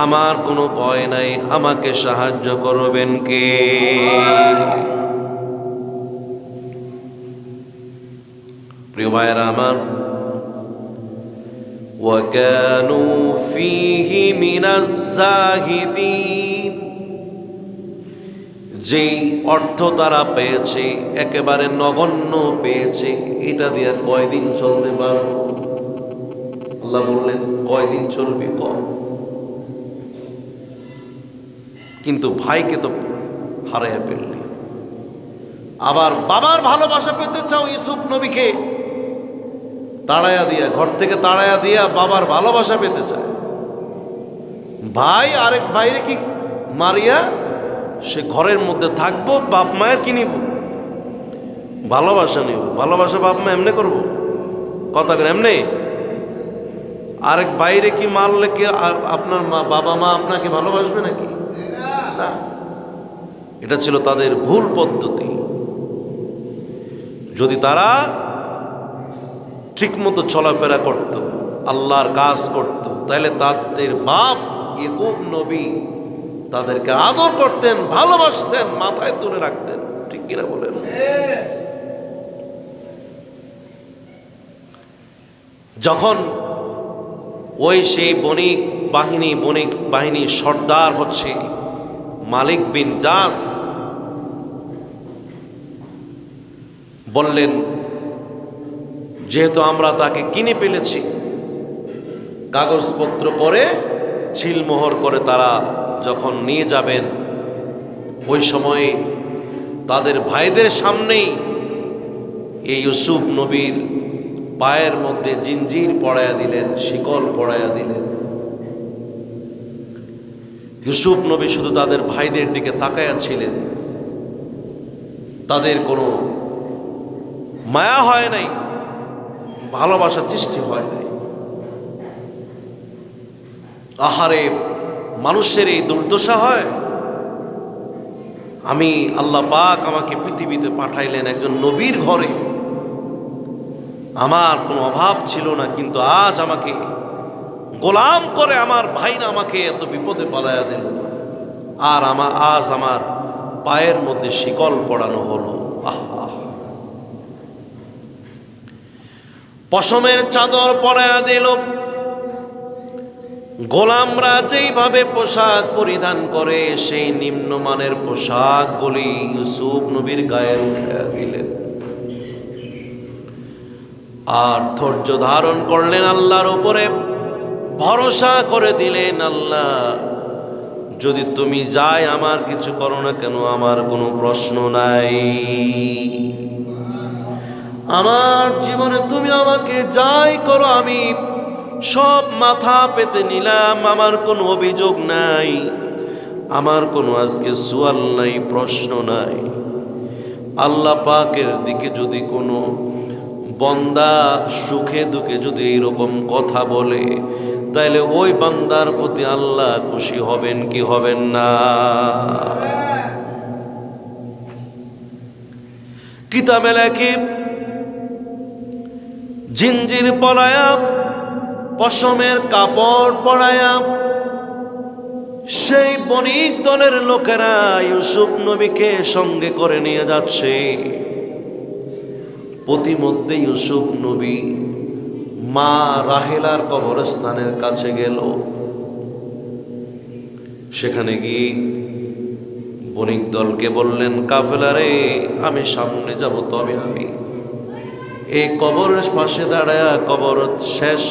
আমার কোনো ভয় নাই, আমাকে সাহায্য করবেন কে? প্রিয় ভাইয়েরা আমার, ওয়াকানু ফীহি মিনাজ জাহিদিন, যেই অর্থ তারা পেয়েছে একেবারে নগণ্য পেয়েছে। এটা দিয়ে কয়দিন চলতে পারবো? আল্লাহ বললেন কয়দিন চলবে, কম। কিন্তু ভাইকে তো হারাইয়া ফেললে। আবার বাবার ভালোবাসা পেতে চাও, ইউসুফ নবীকে তাড়াইয়া দিয়া, ঘর থেকে তাড়াইয়া দিয়া বাবার ভালোবাসা পেতে চায়। ভাই আরেক ভাইরে কি মারিয়া সে ঘরের মধ্যে থাকবো, বাপ মায়ের কি নিব? ভালোবাসা নিব। ভালোবাসা বাপ মা এমনি করবো? কথা করে এমনি? আরেক বাইরে কি মারলে কি আপনার মা, বাবা মা আপনাকে ভালোবাসবে নাকি? না। এটা ছিল তাদের ভুল পদ্ধতি। যদি তারা ঠিক মতো চলাফেরা করত, আল্লাহর কাজ করত, তাহলে তাদের বাপ ইয়াকুব নবী তাদেরকে আদর করতেন, ভালোবাসতেন, মাথায় তুলে রাখতেন। ঠিক কিনা বলেন? যখন ওই সেই বণিক বাহিনী সর্দার হচ্ছে মালিক বিন জাস, বললেন যেহেতু আমরা তাকে কিনে ফেলেছি, কাগজপত্র করে ছিলমোহর করে তারা যখন নিয়ে যাবেন, ওই সময়ে তাদের ভাইদের সামনেই এই ইউসুফ নবীর পায়ের মধ্যে জিঞ্জির পড়াইয়া দিলেন, শিকল পড়াইয়া দিলেন। ইউসুফ নবী শুধু তাদের ভাইদের দিকে তাকায়া ছিলেন, তাদের কোনো মায়া হয় নাই, ভালোবাসার সৃষ্টি হয় নাই। আহারে, মানুষের এই দুর্দশা হয়। আমি আল্লাহ পাক আমাকে পৃথিবীতে পাঠাইলেন একজন নবীর ঘরে, আমার কোনো অভাব ছিল না, কিন্তু আজ আমাকে গোলাম করে আমার ভাইরা আমাকে এত বিপদে পালাইয়া দিল, আর আজ আমার পায়ের মধ্যে শিকল পড়ানো হলো। আহা, পশমের চাদর পরাইয়া দিল। গোলামরা যেইভাবে পোশাক পরিধান করে, সেই নিম্নমানের পোশাকগুলি ইউসুফ নবীর গায়ে উঠাইয়া দিলেন। আর ধৈর্য ধারণ করলেন, আল্লাহর উপরে ভরসা করে দিলেন, আল্লাহ যদি তুমি যাই আমার কিছু করো না কেন, আমার কোনো প্রশ্ন নাই। আমার জীবনে তুমি আমাকে যাই করো, আমি সব মাথা পেতে নিলাম, আমার কোনো অভিযোগ নাই, আমার কোনো আজকে সুয়াল নাই, প্রশ্ন নাই। আল্লাহ পাকের দিকে যদি কোনো বান্দা সুখে দুঃখে যদি এইরকম কথা বলে, তাইলে ওই বান্দার প্রতি আল্লাহ খুশি হবেন কি হবেন না? কিতাবে লেখে জিঞ্জির পরায়া, পশমের কাপড় পরায়া সেই বণিক দলের লোকেরা ইউসুফ নবীকে সঙ্গে করে নিয়ে যাচ্ছে। প্রতিমধ্যে ইউসুফ নবী মা রাহেলার কবরস্থানের কাছে গেল। সেখানে গিয়ে বণিক দলকে বললেন, কাফেলারে আমি সামনে যাব, তবে আমি এই কবরের পাশে দাঁড়ায়া কবর শেষ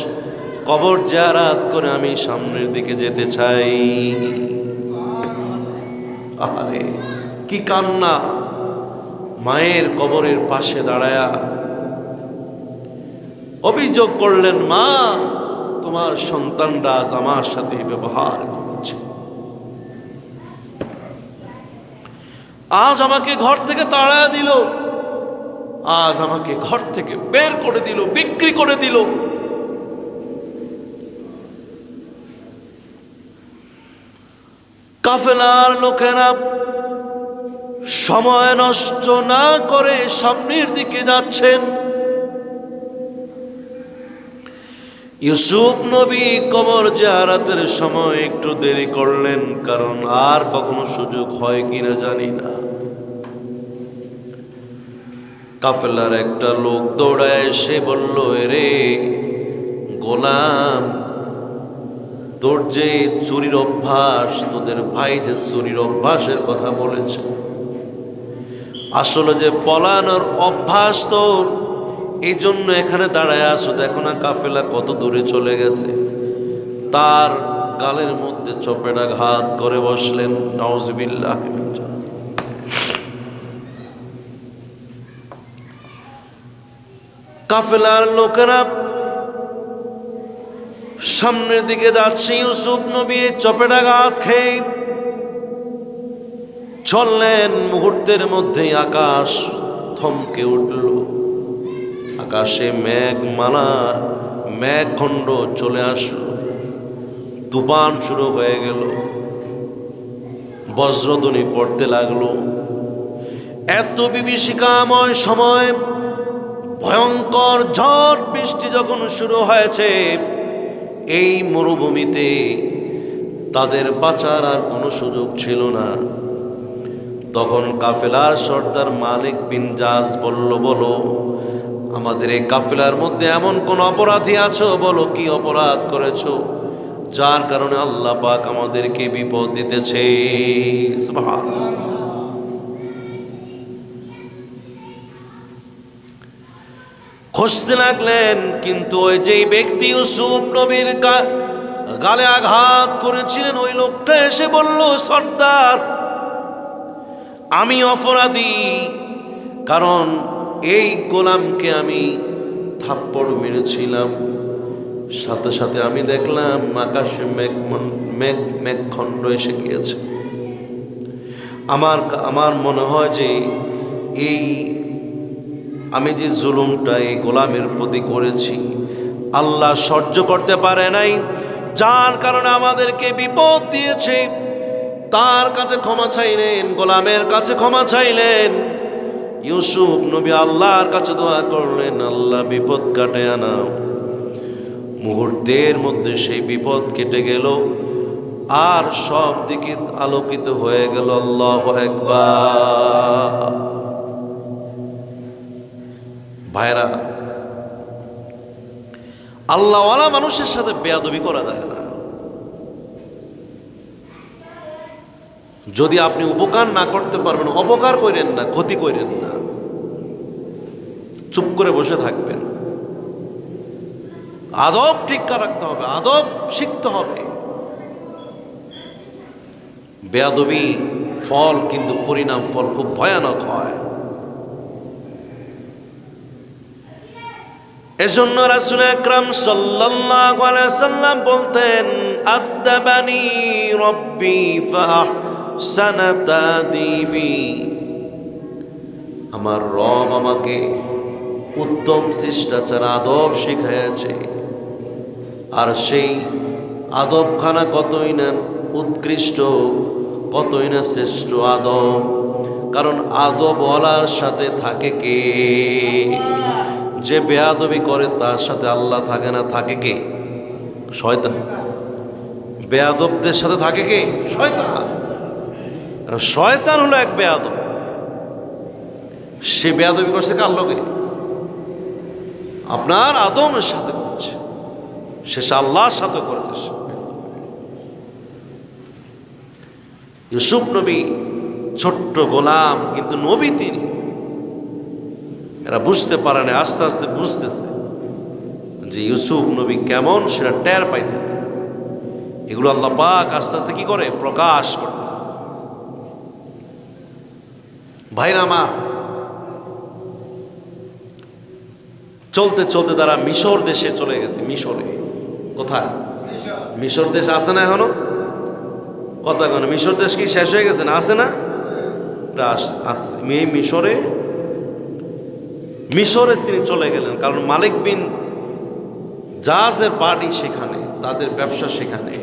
কবর জিয়ারত করে আমি সামনের দিকে যেতে চাই। আরে কি কান্না! মায়ের কবরের পাশে দাঁড়ায়া অভিযোগ করলেন, মা তোমার সন্তানরা আজ আমার সাথে ব্যবহার করছে, আজ আমাকে ঘর থেকে তাড়া দিল, আজ আমাকে ঘর থেকে বের করে দিল, বিক্রি করে দিল। কাফেলার লোকেরা সময় নষ্ট না করে সামনের দিকে যাচ্ছেন। ইউসুফ নবী কবর জিয়ারতের সময় একটু দেরি করলেন, কারণ আর কখনো সুযোগ হয় কিনা জানি না। কাফেলার একটা লোক দৌড়ায় এসে বলল, এরে গোলাম, তোর যে চুরির অভ্যাস, তোদের ভাই যে চুরির অভ্যাসের কথা বলেছে, আসলে যে পলানোর অভ্যাস তোর, এই জন্য এখানে দাঁড়ায় আসো। দেখো না কাফেলা কত দূরে চলে গেছে। তার গালের মধ্যে চপেটাঘাত করে বসলেন। নাউজুবিল্লাহ। কাফেলার লোকেরা সামনের দিকে যাচ্ছে। ইউসুফ নবী চপেটাঘাত খেয়ে চললেন। মুহূর্তের মধ্যেই আকাশ থমকে উঠল। আকাশে মেঘখণ্ড চলে আসলো। তুফান শুরু হয়ে গেল। বজ্রধ্বনি পড়তে লাগলো। এত বিভীষিকাময় সময়, ভয়ঙ্কর ঝড় বৃষ্টি যখন শুরু হয়েছে, এই মরুভূমিতে তাদের বাঁচার আর কোনো সুযোগ ছিল না। তখন কাফেলার সর্দার মালিক বিন জাজ বলল, বলো আমাদের এই কাফেলার মধ্যে এমন কোন অপরাধী আছো? বলো কি অপরাধ করেছো যার কারণে আল্লাহ পাক আমাদেরকে বিপদ দিতেছে? সুবহানাল্লাহ। খুঁজতে লাগলেন, কিন্তু ওই যে ব্যক্তি ইউসুফ নবীর গালে আঘাত করেছিলেন, ওই লোকটা এসে বলল, সর্দার আমি অপরাধী, কারণ এই গোলামকে আমি থাপ্পড় মেরেছিলাম। সাথে সাথে আমি দেখলাম আকাশে মেঘখণ্ড এসে গিয়েছে। আমার মনে হয় যে এই আমি যে জুলুমটা এই গোলামের প্রতি করেছি, আল্লাহ সহ্য করতে পারে নাই, যার কারণে আমাদেরকে বিপদ দিয়েছে। তার কাছে ক্ষমা চাইলেন, গোলামের কাছে ক্ষমা চাইলেন। ইউসুফ নবী আল্লাহর কাছে দোয়া করলেন, আল্লাহ বিপদ কাটে আনাও। মুহূর্তের মধ্যে সেই বিপদ কেটে গেল, আর সব দিকে আলোকিত হয়ে গেল। আল্লাহু আকবার। ভাইরা, আল্লাহওয়ালা মানুষের সাথে বেয়াদবি করা যায় না। যদি আপনি উপকার না করতে পারবেন, অপকার করেন না, ক্ষতি করেন না, চুপ করে বসে থাকবেন। আদব ঠিকঠাক রাখতে হবে, আদব শিখতে হবে। বেয়াদবি ফল কিন্তু পরিণাম ফল খুব ভয়ানক হয়। এজন্য রাসূল আকরাম সাল্লাল্লাহু আলাইহি সাল্লাম বলতেন, আদাবানি রব্বি ফাহসানা তাদিবি। আমার রব আমাকে উত্তম শিষ্টাচার আদব শিখিয়েছে, আর সেই আদবখানা কতই না উৎকৃষ্ট, কতই না শ্রেষ্ঠ আদব। কারণ আদবওয়ালার সাথে থাকে কে? যে বেয়াদবি করে তার সাথে আল্লাহ থাকে না, থাকে কে? শয়তান। বেয়াদবদের সাথে থাকে কে? শয়তান। কারণ শয়তান হলো এক বেয়াদব। সে বেয়াদবি করছে কার লগে? আপনার আদমের সাথে করছে, শেষে আল্লাহর সাথে করেছে। ইউসুফ নবী ছোট্ট গোলাম, কিন্তু নবী তিনি। এরা বুঝতে পারে না, আস্তে আস্তে বুঝতেছে যে ইউসুফ নবী কেমন, সেটা টের পাইতেছে। এগুলো আল্লাহ পাক আস্তে আস্তে কি করে? প্রকাশ করতেছে। ভাইরা আমার, চলতে চলতে তারা মিশর দেশে চলে গেছে। মিশরে কোথায়? মিশর দেশ আছে না এখনো? কথা কেন? মিশর দেশ কি শেষ হয়ে গেছে না? আছে না? মিশরে তিনি চলে গেলেন, কারণ মালিক বিন জাহাজের বাড়ি সেখানে, তাদের ব্যবসা সেখানে।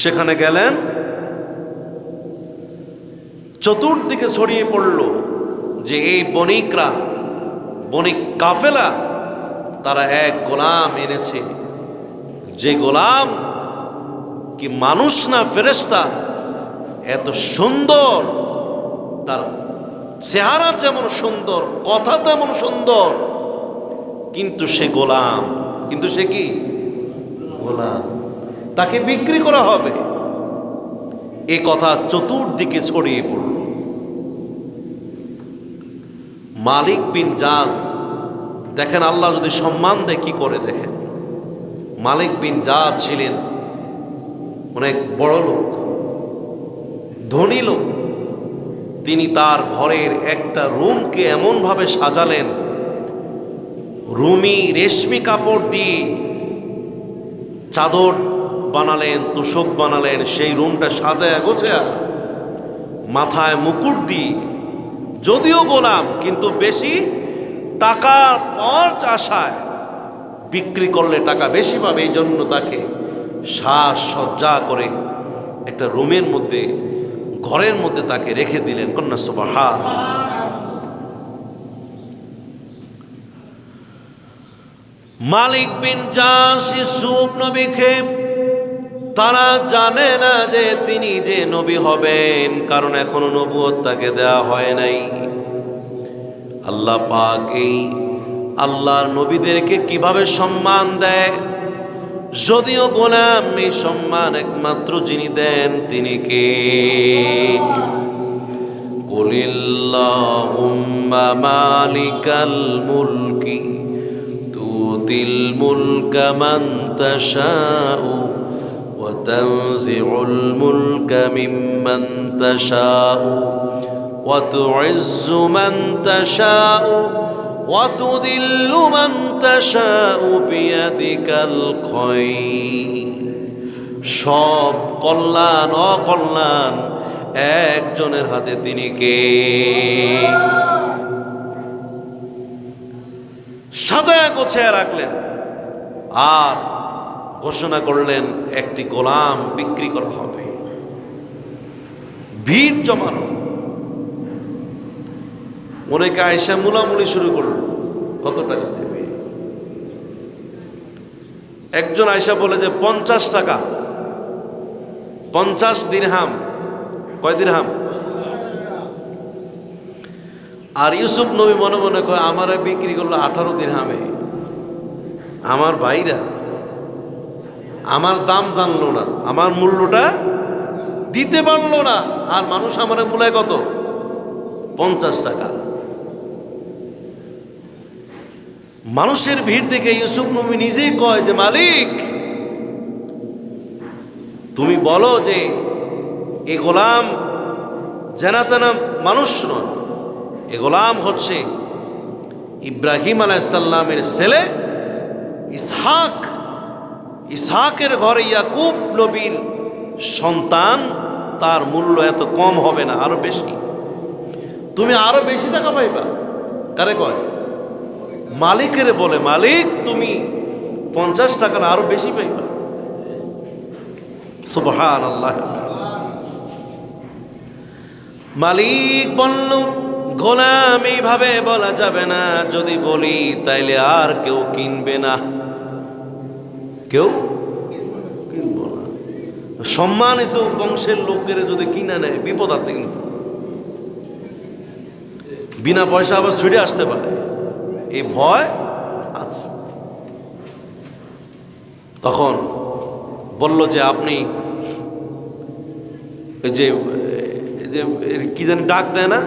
সেখানে গেলেন, চতুর্দিকে ছড়িয়ে পড়ল যে এই বণিকরা, বণিক কাফেলা, তারা এক গোলাম এনেছে। যে গোলাম কি মানুষ না ফেরেশতা, এত সুন্দর, তার চেহারা যেমন সুন্দর, কথা তেমন সুন্দর, কিন্তু সে গোলাম। কিন্তু সে কি? গোলাম। তাকে বিক্রি করা হবে, এই কথা চতুর্দিকে ছড়িয়ে পড়ল। মালিক বিন জাজ, দেখেন আল্লাহ যদি সম্মান দেয় কি করে। দেখেন, মালিক বিন জাজ ছিলেন অনেক বড় লোক, ধনী লোক। তিনি তার ঘরের একটা রুমকে এমনভাবে সাজালেন, রুমি রেশমি কাপড় দিয়ে চাদর বানালেন, তোশক বানালেন। সেই রুমটা সাজায় গোছায়া, মাথায় মুকুট দিয়ে, যদিও গোলাম কিন্তু বেশি টাকা পাওয়ার আশায়, বিক্রি করলে টাকা বেশি পাবে, এই জন্য তাকে সাজসজ্জা করে একটা রুমের মধ্যে, ঘরের মধ্যে তাকে রেখে দিলেন। কন্যা সুবহান। মালিক বিন জাস ইউসুফ নবীকে, তারা জানে না যে তিনি যে নবী হবেন, কারণ এখনো নবুয়ত তাকে দেয়া হয় নাই। আল্লাহ পাক এই আল্লাহর নবীদেরকে কিভাবে সম্মান দেয়, যদিও গোলাম, এই সম্মান একমাত্র যিনি দেন তিনি কে? কুলিল্লাহুম্মা মালিকাল মুলকি তুতিল মুলকা মান তাশাউ ওয়া তানজিউল মুলকা মিম্মান তাশাউ ওয়া তুইজ্জু মান তাশাউ وَتُذِلُّ مَن تَشَاءُ بِيَدِكَ الْخَيْرُ। সব কল্যাণ অকল্যাণ একজনের হাতে, তিনি কে? সাজায় গোছায় রাখলেন আর ঘোষণা করলেন একটি গোলাম বিক্রি করা হবে। ভিড় জমানো, অনেকে আয়সা মুলামুলি শুরু করল, কত টাকা দেবে? একজন আয়সা বলে যে 50 টাকা, 50 দিরহাম। কয় দিরহাম? আর ইউসুফ নবী মনে মনে কয়, আমারে বিক্রি করলো 18 দিরহামে। আমার ভাইরা আমার দাম জানলো না, আমার মূল্যটা দিতে পারলো না, আর মানুষ আমারে মূলায় কত? 50 টাকা। মানুষের ভিড় দেখে ইউসুফ নবী নিজেই কয় যে, মালিক তুমি বলো যে এ গোলাম জানা তেনা মানুষ নয়, এ গোলাম হচ্ছে ইব্রাহিম আলাইহিস সালামের ছেলে ইসহাক। ইসহাকের ঘরে ইয়াকুব নবীর সন্তান, তার মূল্য এত কম হবে না, আরো বেশি। তুমি আরো বেশি টাকা পাইবা। কারে কয়? মালিকের বলে, মালিক তুমি 50 টাকা না আরো বেশি পাইবা। সুবহানাল্লাহ। মালিক বলল, গোলাম এইভাবে বলা যাবে না, যদি বলি তাইলে আর কেউ কিনবে না, কেউ কিনবো না। সম্মানিত বংশের লোকের যদি কিনে নেয় বিপদ আছে, কিন্তু বিনা পয়সা আবার ছুটে আসতে পারে, এই ভয় আছে। তখন বলল যে আপনি যে কি জানি ডাক দেয় না,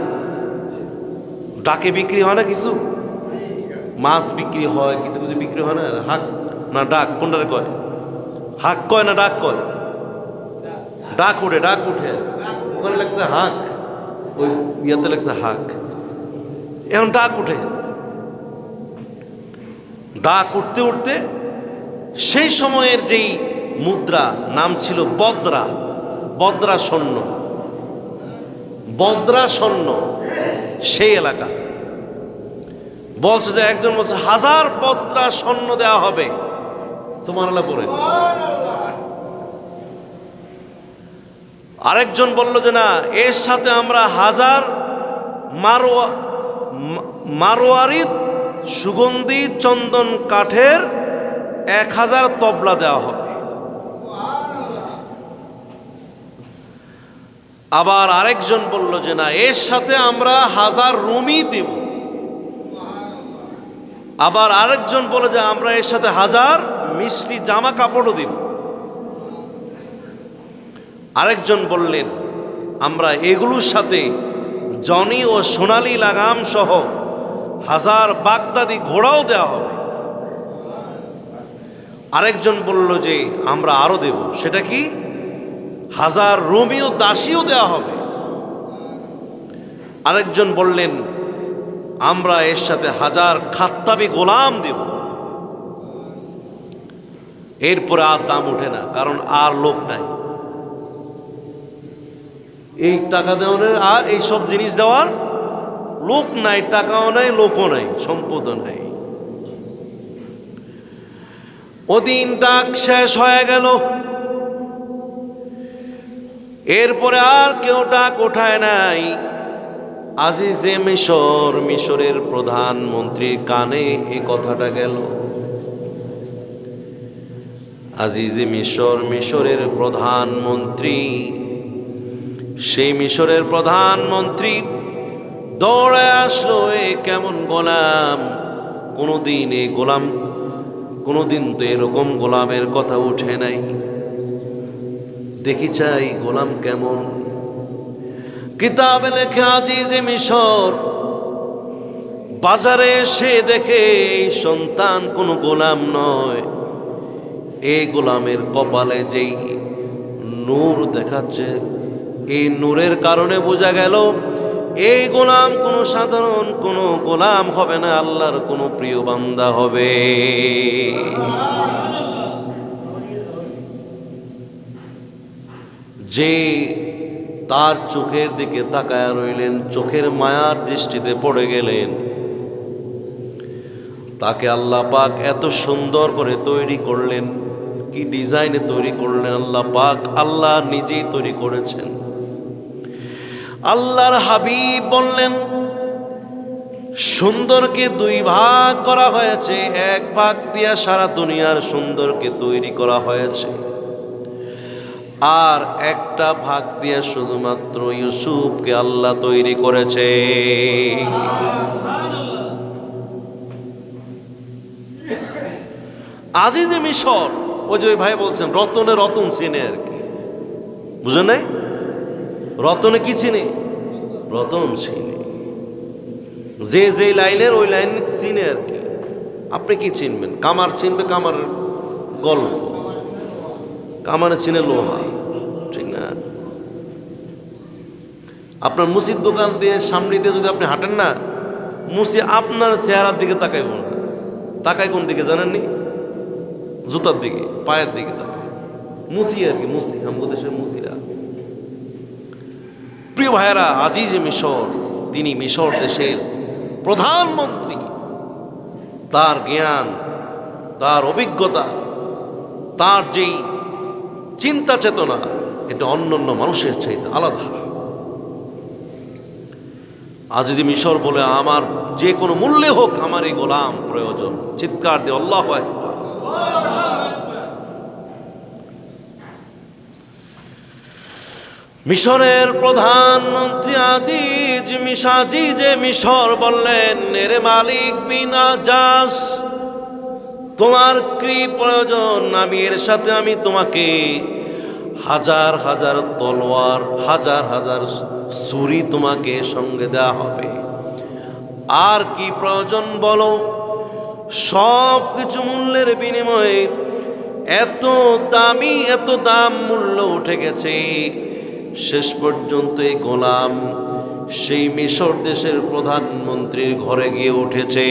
ডাকে বিক্রি হয় না, কিছু মাছ বিক্রি হয়, কিছু কিছু বিক্রি হয় না, হাক না ডাক, কোনটারে কয়? হাক কয় না ডাক কয়? ডাক উঠে, ডাক উঠে, ওখানে লাগছে হাক, ওই ইয়াতে লাগছে হাক। এখন ডাক উঠেছে, ডাক উঠতে উঠতে সেই সময়ের যেই মুদ্রা নাম ছিল বদ্রা, বদ্রা স্বর্ণ, বদ্রা স্বর্ণ, সেই এলাকা বলছে যে একজন বলছে 1000 বদ্রা স্বর্ণ দেওয়া হবে। সুবহানাল্লাহ পড়ে। আরেকজন বলল যে না, এর সাথে আমরা 1000 মারোয়ারিদ সুগন্ধি চন্দন কাঠের 1000 তবলা দেওয়া হবে। আবার আরেকজন বলল যে না, এর সাথে আমরা 1000 রুমি দেব। আবার আরেকজন বলল যে আমরা এর সাথে 1000 মিশরি জামা কাপড়ও দেব। আরেকজন বললেন আমরা এগুলোর সাথে জনি ও সোনালী লাগাম সহ 1000 বাগদাদি ঘোড়াও দেওয়া হবে। আরেকজন বলল যে আমরা আরো দেব, সেটা কি 1000 রোমীয় দাসীও দেওয়া হবে। আরেকজন বললেন আমরা এর সাথে 1000 খাত্তাবি গোলাম দেব। এরপরে আর দাম ওঠে না, কারণ আর লোক নাই এই টাকা দেওয়ার, আর এই সব জিনিস দেওয়ার লোক নাই, টাকাও নাই, লোকও নাই, সম্পদও নাই। ওদিন ডাক শেষ হয়ে গেল, এরপরে আর কেউ ডাক ওঠায় নাই। আজিজে মিশর, মিশরের প্রধানমন্ত্রীর কানে এই কথাটা গেল। আজিজে মিশর, মিশরের প্রধানমন্ত্রী, সেই মিশরের প্রধানমন্ত্রী দৌড়ে আসলো, এ কেমন গোলাম, কোনোদিন এই গোলাম, কোনোদিন তো এরকম গোলামের কথা উঠে নাই, দেখি চাই গোলাম কেমন। কিতাবে লেখে আজিজে মিশর বাজারে এসে দেখে এই সন্তান কোনো গোলাম নয়, এই গোলামের কপালে যেই নূর দেখাচ্ছে, এই নূরের কারণে বোঝা গেল এই গোলাম কোনো সাধারণ কোনো গোলাম হবে না, আল্লাহর কোনো প্রিয় বান্দা হবে। যে তার চোখের দিকে তাকায় রইলেন, চোখের মায়ার দৃষ্টিতে পড়ে গেলেন, তাকে আল্লাহ পাক এত সুন্দর করে তৈরি করলেন, কি ডিজাইনে তৈরি করলেন আল্লাহ পাক, আল্লাহ নিজেই তৈরি করেছেন। আল্লাহর হাবিব বললেন সুন্দরকে 2 ভাগ করা হয়েছে, 1 ভাগ দিয়া সারা দুনিয়ার সুন্দরকে তৈরি করা হয়েছে, আর একটা ভাগ দিয়ে শুধুমাত্র ইউসুফকে আল্লাহ তৈরি করেছে। আজিজে মিশর, ওই যে ভাই বলছেন রতনে রতন চিনে আর কি, বুঝেন নাই? রতনে কি চিনে? রতন চিনে, যে যে লাইনের ওই লাইন চিনে আর কি। আপনি কি চিনবেন? কামার চিনবে, কামারের গল্প, কামারে চিনে লোহা, ঠিক না? আপনার মুসির দোকান দিয়ে সামনে দিয়ে যদি আপনি হাঁটেন না, মুসি আপনার চেহারার দিকে তাকাইব না, তাকাই কোন দিকে জানেননি? জুতার দিকে, পায়ের দিকে তাকায়। মুসি আর কি, মুসি, আমাদের দেশের মুসিরা। প্রিয় ভাইয়েরা, আজিজে মিশর, তিনি মিশর দেশের প্রধানমন্ত্রী, তার জ্ঞান, তার অভিজ্ঞতা, তার যেই চিন্তা চেতনা, এটা অন্যান্য মানুষের চাইতে আলাদা। আজ যদি মিশর বলে আমার যে কোনো মূল্যে হোক আমার এই গোলাম প্রয়োজন, চিৎকার দিয়ে আল্লাহু আকবার। মিশরের প্রধানমন্ত্রী মিশর বললেন, এরে মালিক বিন আজাস, তোমার কি প্রয়োজন? আমি তোমাকে হাজার হাজার তলোয়ার, হাজার হাজার ছুরি তোমাকে সঙ্গে দেওয়া হবে। আর কি প্রয়োজন বলো? সব কিছু মূল্যের বিনিময়ে এত দামি, এত দাম মূল্য উঠে গেছে, শেষ পর্যন্ত এই গোলাম সেই মিশর দেশের প্রধানমন্ত্রীর ঘরে গিয়ে উঠেছে।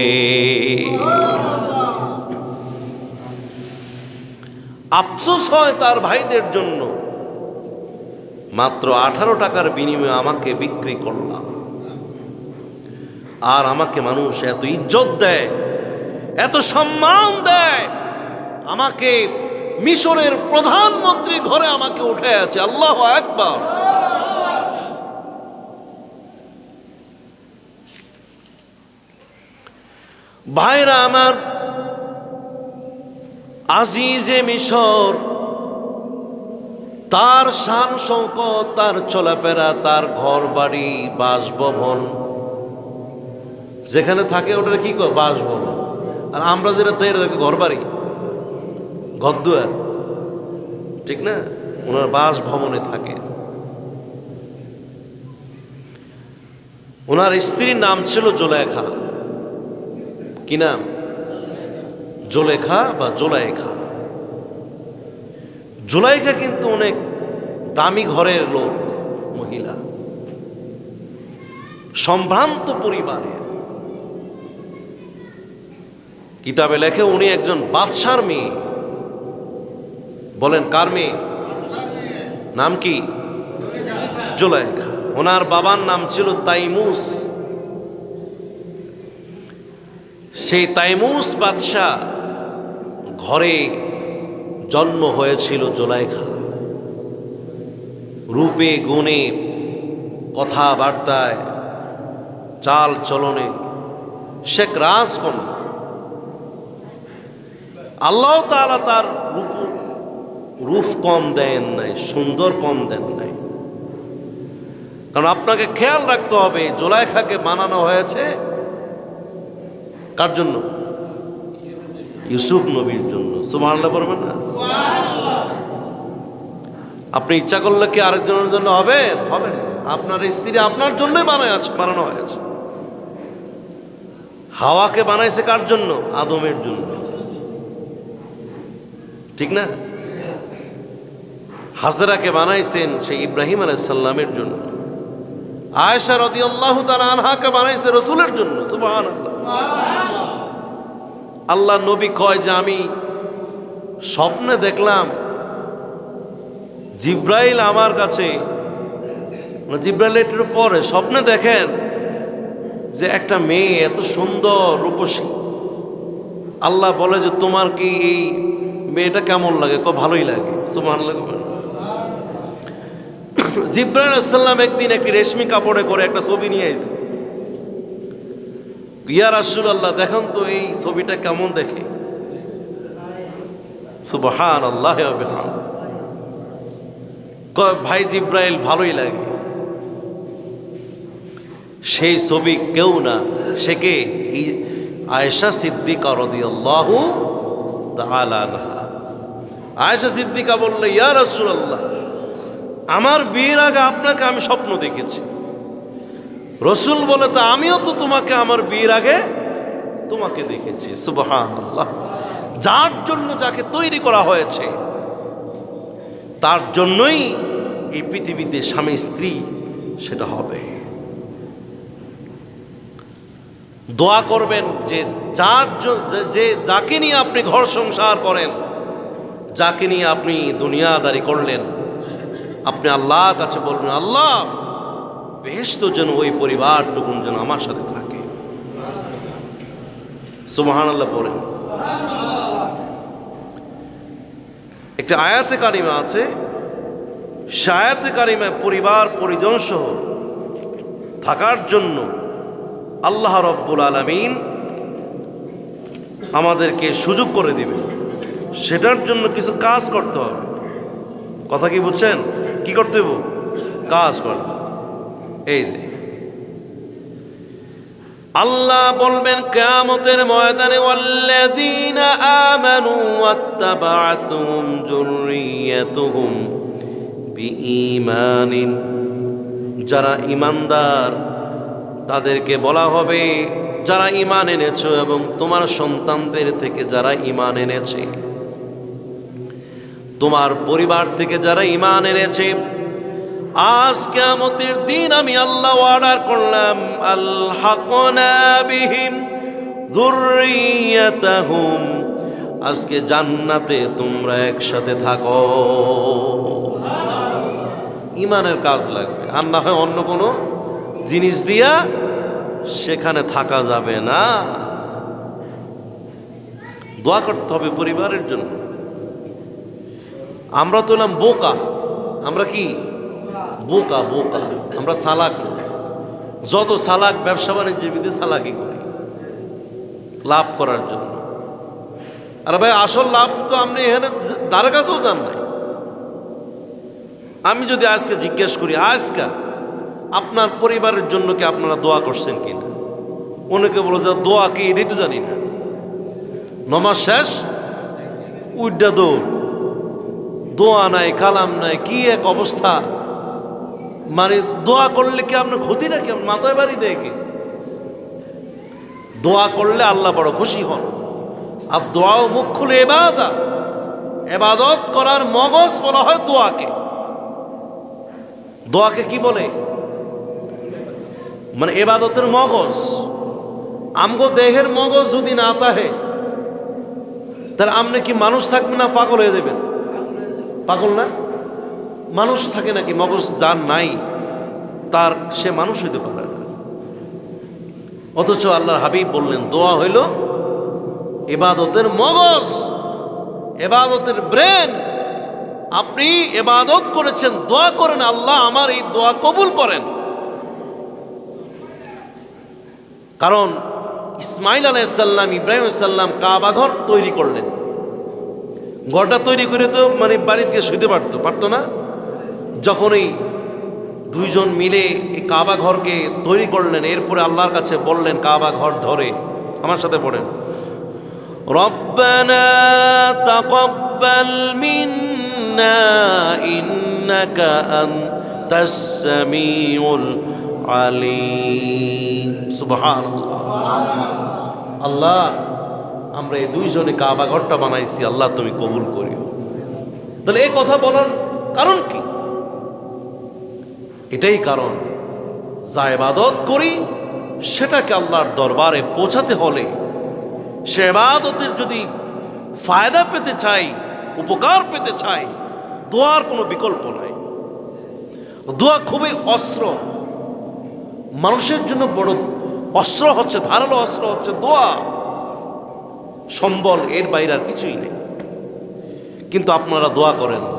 আফসোস হয় তার ভাইদের জন্য, মাত্র 18 টাকার বিনিময়ে আমাকে বিক্রি করলাম, আর আমাকে মানুষ এত ইজ্জত দেয়, এত সম্মান দেয়, আমাকে মিশরের প্রধানমন্ত্রীর ঘরে আমাকে উঠে আছে। আল্লাহু আকবার। ভাইরা আমার, আজিজে মিশর, তার শান শৌকত, তার চলাফেরা, তার ঘর বাড়ি, বাসভবন যেখানে থাকে ওটা কি কয়? বাসভবন। আর আমরা যেটা তাই ঘর বাড়ি, ঘরদুয়ার, ঠিক না? ওনার বাসভবনে থাকে। ওনার স্ত্রীর নাম ছিল জুলেখা। কি নাম? জুলেখা বা জুলাইখা। জুলাইখা কিন্তু অনেক দামি ঘরের লোক, মহিলা, সম্ভ্রান্ত পরিবারের। কিতাবে লেখে উনি একজন বাদশার মেয়ে। বলেন কার মেয়ে? নাম কি? জুলাইখা। ওনার বাবার নাম ছিল তাইমুস। সেই তাইমুস বাদশাহ ঘরে জন্ম হয়েছিল জুলাইখা। রূপে গুণে, কথাবার্তায়, চাল চলনে শেখ রাজকন্যা। আল্লাহ তাআলা তার রূপ কম দেন নাই, সুন্দর কম দেন নাই। কারণ আপনাকে খেয়াল রাখতে হবে, জুলাইখাকে বানানো হয়েছে কার জন্য? ইউসুফ নবীর জন্য। সুবহানাল্লাহ বলবেন না? আপনি ইচ্ছা করলে কি আরেকজনের জন্য হবে? হবে না। আপনার স্ত্রী আপনার জন্যই বানানো হয়েছে। হাওয়াকে বানাইছে কার জন্য? আদমের জন্য, ঠিক না? হাজরাকে বানাইছেন সেই ইব্রাহিম আলাইহিস সালামের জন্য। আয়েশা রাদিয়াল্লাহু তাআলা আনহাকে বানাইছে রাসূলের জন্য। সুবহানাল্লাহ। আল্লাহ নবী কয় যে আমি স্বপ্নে দেখলাম জিব্রাইল আমার কাছে, জিব্রাইল একটু পরে স্বপ্নে দেখেন যে একটা মেয়ে এত সুন্দর রূপসী। আল্লাহ বলে যে তোমার কি এই মেয়েটা কেমন লাগে? ভালোই লাগে। সুবহানাল্লাহ। জিব্রাইল আলাইহিস সালাম একদিন একটি রেশমি কাপড়ে করে একটা ছবি নিয়ে এসে, ইয়া রাসূলুল্লাহ দেখেন তো এই ছবিটা কেমন দেখে। সুবহানাল্লাহ ওয়া বিহামদিহি। কয় ভাই জিব্রাইল ভালোই লাগে। সেই ছবি কেউ না, সে কে? আয়েশা সিদ্দিকা রাদিয়াল্লাহু তাআলা আনহা। আয়েশা সিদ্দিকা বললে, ইয়া রাসূলুল্লাহ আমার বিয়ের আগে আপনাকে আমি স্বপ্ন দেখেছি। রসুল বলে, তা আমিও তো তোমাকে আমার বিয়ের আগে তোমাকে দেখেছি। সুবহানাল্লাহ। যার জন্য যাকে তৈরি করা হয়েছে তার জন্যই এই পৃথিবীতে স্বামী স্ত্রী সেটা হবে। দোয়া করবেন যে যাকে নিয়ে আপনি ঘর সংসার করেন, যাকে নিয়ে আপনি দুনিয়াদারি করলেন, আপনি আল্লাহর কাছে বলবেন, আল্লাহ বেহেশত যেন ওই পরিবারটুকুন যেন আমার সাথে থাকে। সুবহানাল্লাহ পড়েন। একটি আয়াতে কারিমা আছে, সে আয়াতে কারিমায় পরিবার পরিজন সহ থাকার জন্য আল্লাহ রব্বুল আলামিন আমাদেরকে সুযোগ করে দিবে। সেটার জন্য কিছু কাজ করতে হবে। কথা কি বুঝছেন? কি করতে হবে? কাজ করা। এই যে আল্লাহ বলবেন কিয়ামতের ময়দানে, ওয়াল্লাযীনা আমানু ওয়াত্তাবা'তুহুম যুররিয়াতুহুম বিঈমানিন, যারা ঈমানদার তাদেরকে বলা হবে যারা ঈমান এনেছো এবং তোমার সন্তানদের থেকে যারা ঈমান এনেছে, তোমার পরিবার থেকে যারা ঈমান এনেছে, আজ কিয়ামতের দিন আমি আল্লাহ অর্ডার করলাম, আলহাকনা বিহিম যুররিয়াতাহুম, আজকে জান্নাতে তোমরা একসাথে থাকো। ঈমানের কাজ লাগবে, আর না হয় অন্য কোনো জিনিস দিয়া সেখানে থাকা যাবে না। দোয়া করতে হবে পরিবারের জন্য। আমরা তো হলাম বোকা। আমরা কি বোকা? বোকা আমরা চালাক। যত চালাক ব্যবসা বাণিজ্যের বিধি চালাকি করি লাভ করার জন্য। আর ভাই আসল লাভ তো আপনি এখানে দ্বারা কাছেও যান নাই। আমি যদি আজকে জিজ্ঞেস করি, আজকে আপনার পরিবারের জন্য কি আপনারা দোয়া করছেন কিনা? অনেকে বলো যে দোয়া কি, এটাই তো জানি না। নমাজ শেষ উইডা দৌড়, দোয়া নাই, কালাম নাই, কি এক অবস্থা। মানে দোয়া করলে কি আপনার ক্ষতি নাকি? আপনার মাথায় বাড়ি দেয় কি? দোয়া করলে আল্লাহ বড় খুশি হন। আর দোয়াও মুখ খুলে ইবাদত, ইবাদত করার মগজ বলা হয় দোয়াকে। দোয়াকে কি বলে? মানে ইবাদতের মগজ। আমগো দেহের মগজ যদি না থাকে তাহলে আপনি কি মানুষ থাকবেন না পাগল হয়ে যাবেন? পাগল না? মানুষ থাকে নাকি? মগজ যার নাই তার সে মানুষ হইতে পারে না। অথচ আল্লাহর হাবিব বললেন দোয়া হইল ইবাদতের মগজ, ইবাদতের ব্রেন। আপনি ইবাদত করেছেন, দোয়া করেন আল্লাহ আমার এই দোয়া কবুল করেন। কারণ ইসমাইল আলাইহিস সালাম, ইব্রাহিম আলাইহিস সালাম কাবা ঘর তৈরি করলেন। ঘরটা তৈরি করে তো মানে বাড়িতে গিয়ে শুইতে পারতো না। যখনই দুইজন মিলে এই কাবা ঘরকে তৈরি করলেন, এরপরে আল্লাহর কাছে বললেন কাবা ঘর ধরে, আমার সাথে পড়েন, রব্বানা তাকাব্বাল মিন্না ইন্নাকা আনতাস সামিউল আলিম। সুবহানাল্লাহ। আল্লাহ আমরা এই দুইজনে কাবা ঘরটা বানাইছি, আল্লাহ তুমি কবুল করিও। তাহলে এই কথা বলার কারণ কি? এটাই কারণ, যা ইবাদত করি সেটাকে আল্লাহর দরবারে পৌঁছাতে হলে, সে ইবাদতের যদি ফায়দা পেতে চাই, উপকার পেতে চাই, দোয়ার কোনো বিকল্প নাই। দোয়া খুবই অস্ত্র, মানুষের জন্য বড় অস্ত্র হচ্ছে, ধারালো অস্ত্র হচ্ছে দোয়া। সম্বল, এর বাইরে আর কিছুই নেই। কিন্তু আপনারা দোয়া করেন না।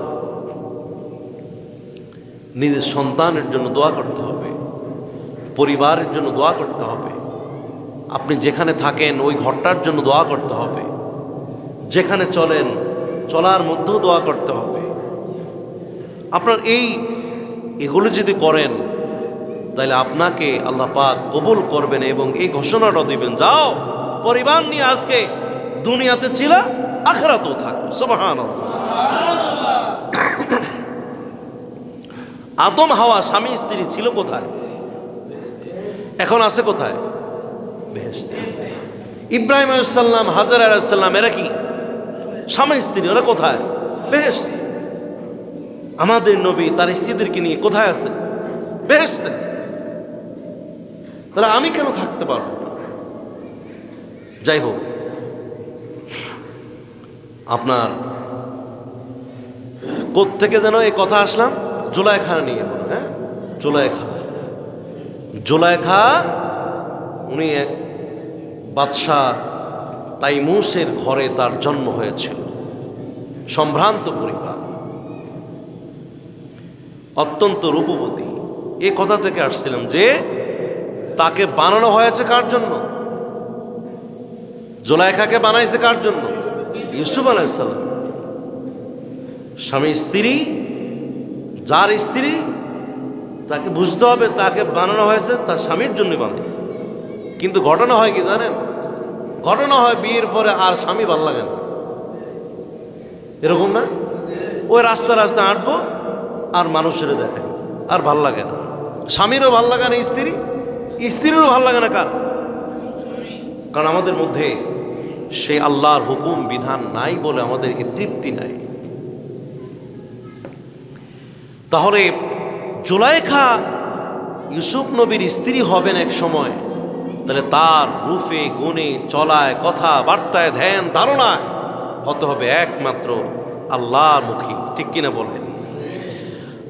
নিজের সন্তানের জন্য দোয়া করতে হবে, পরিবারের জন্য দোয়া করতে হবে, আপনি যেখানে থাকেন ওই ঘরটার জন্য দোয়া করতে হবে, যেখানে চলেন চলার মধ্যেও দোয়া করতে হবে। আপনার এগুলো যদি করেন তাহলে আপনাকে আল্লাহ পাক কবুল করবেন এবং এই ঘোষণাটা দিবেন, যাও পরিবার নিয়ে আজকে দুনিয়াতে ছিল, আখিরাতেও থাকো। সুবহানাল্লাহ। আদম হাওয়া স্বামী স্ত্রী ছিল কোথায়? এখন আছে কোথায়? বেহেশতে। ইব্রাহিম আলাইহিস সালাম, হাজার আলাইহিস সালাম, এরা কি স্বামী স্ত্রী? ওরা কোথায়? বেহেশতে। আমাদের নবী তার স্ত্রীদেরকে নিয়ে কোথায় আছে? বেহেশতে আছে। তাহলে আমি কেন থাকতে পারবো না? যাই হোক, আপনার কোত্থেকে যেন এই কথা আসলাম, জুলাইখা নিয়ে। হ্যাঁ, জুলাইখা উনি এক বাদশাহ তাইমুসের ঘরে তার জন্ম হয়েছিল। সম্ভ্রান্ত পরিবার, অত্যন্ত রূপবতী। এই কথা থেকে আসছিলাম যে তাকে বানানো হয়েছে কার জন্য? জুলাইখাকে বানাইছে কার জন্য? ইউসুফ আলাইহিস সালাম। স্বামী স্ত্রী, যার স্ত্রী তাকে বুঝতে হবে তাকে বানানো হয়েছে তার স্বামীর জন্য বানাইছে। কিন্তু ঘটনা হয় কি জানেন? ঘটনা হয় বিয়ের পরে আর স্বামী ভাল লাগে না, এরকম না? ওই রাস্তা রাস্তা হাঁটবো আর মানুষের দেখায়, আর ভাল লাগে না। স্বামীরও ভাল লাগে না, স্ত্রীরও ভাল লাগে না। কারণ আমাদের মধ্যে সেই আল্লাহর হুকুম বিধান নাই বলে আমাদেরকে তৃপ্তি নাই। তাহলে জুলাইখা ইউসুফ নবীর স্ত্রী হবেন এক সময়, তাহলে তার রূপে গুণে চলায় কথা বার্তায় ধ্যান ধারণায় হতে হবে একমাত্র আল্লাহমুখী। ঠিক কিনা বলেন?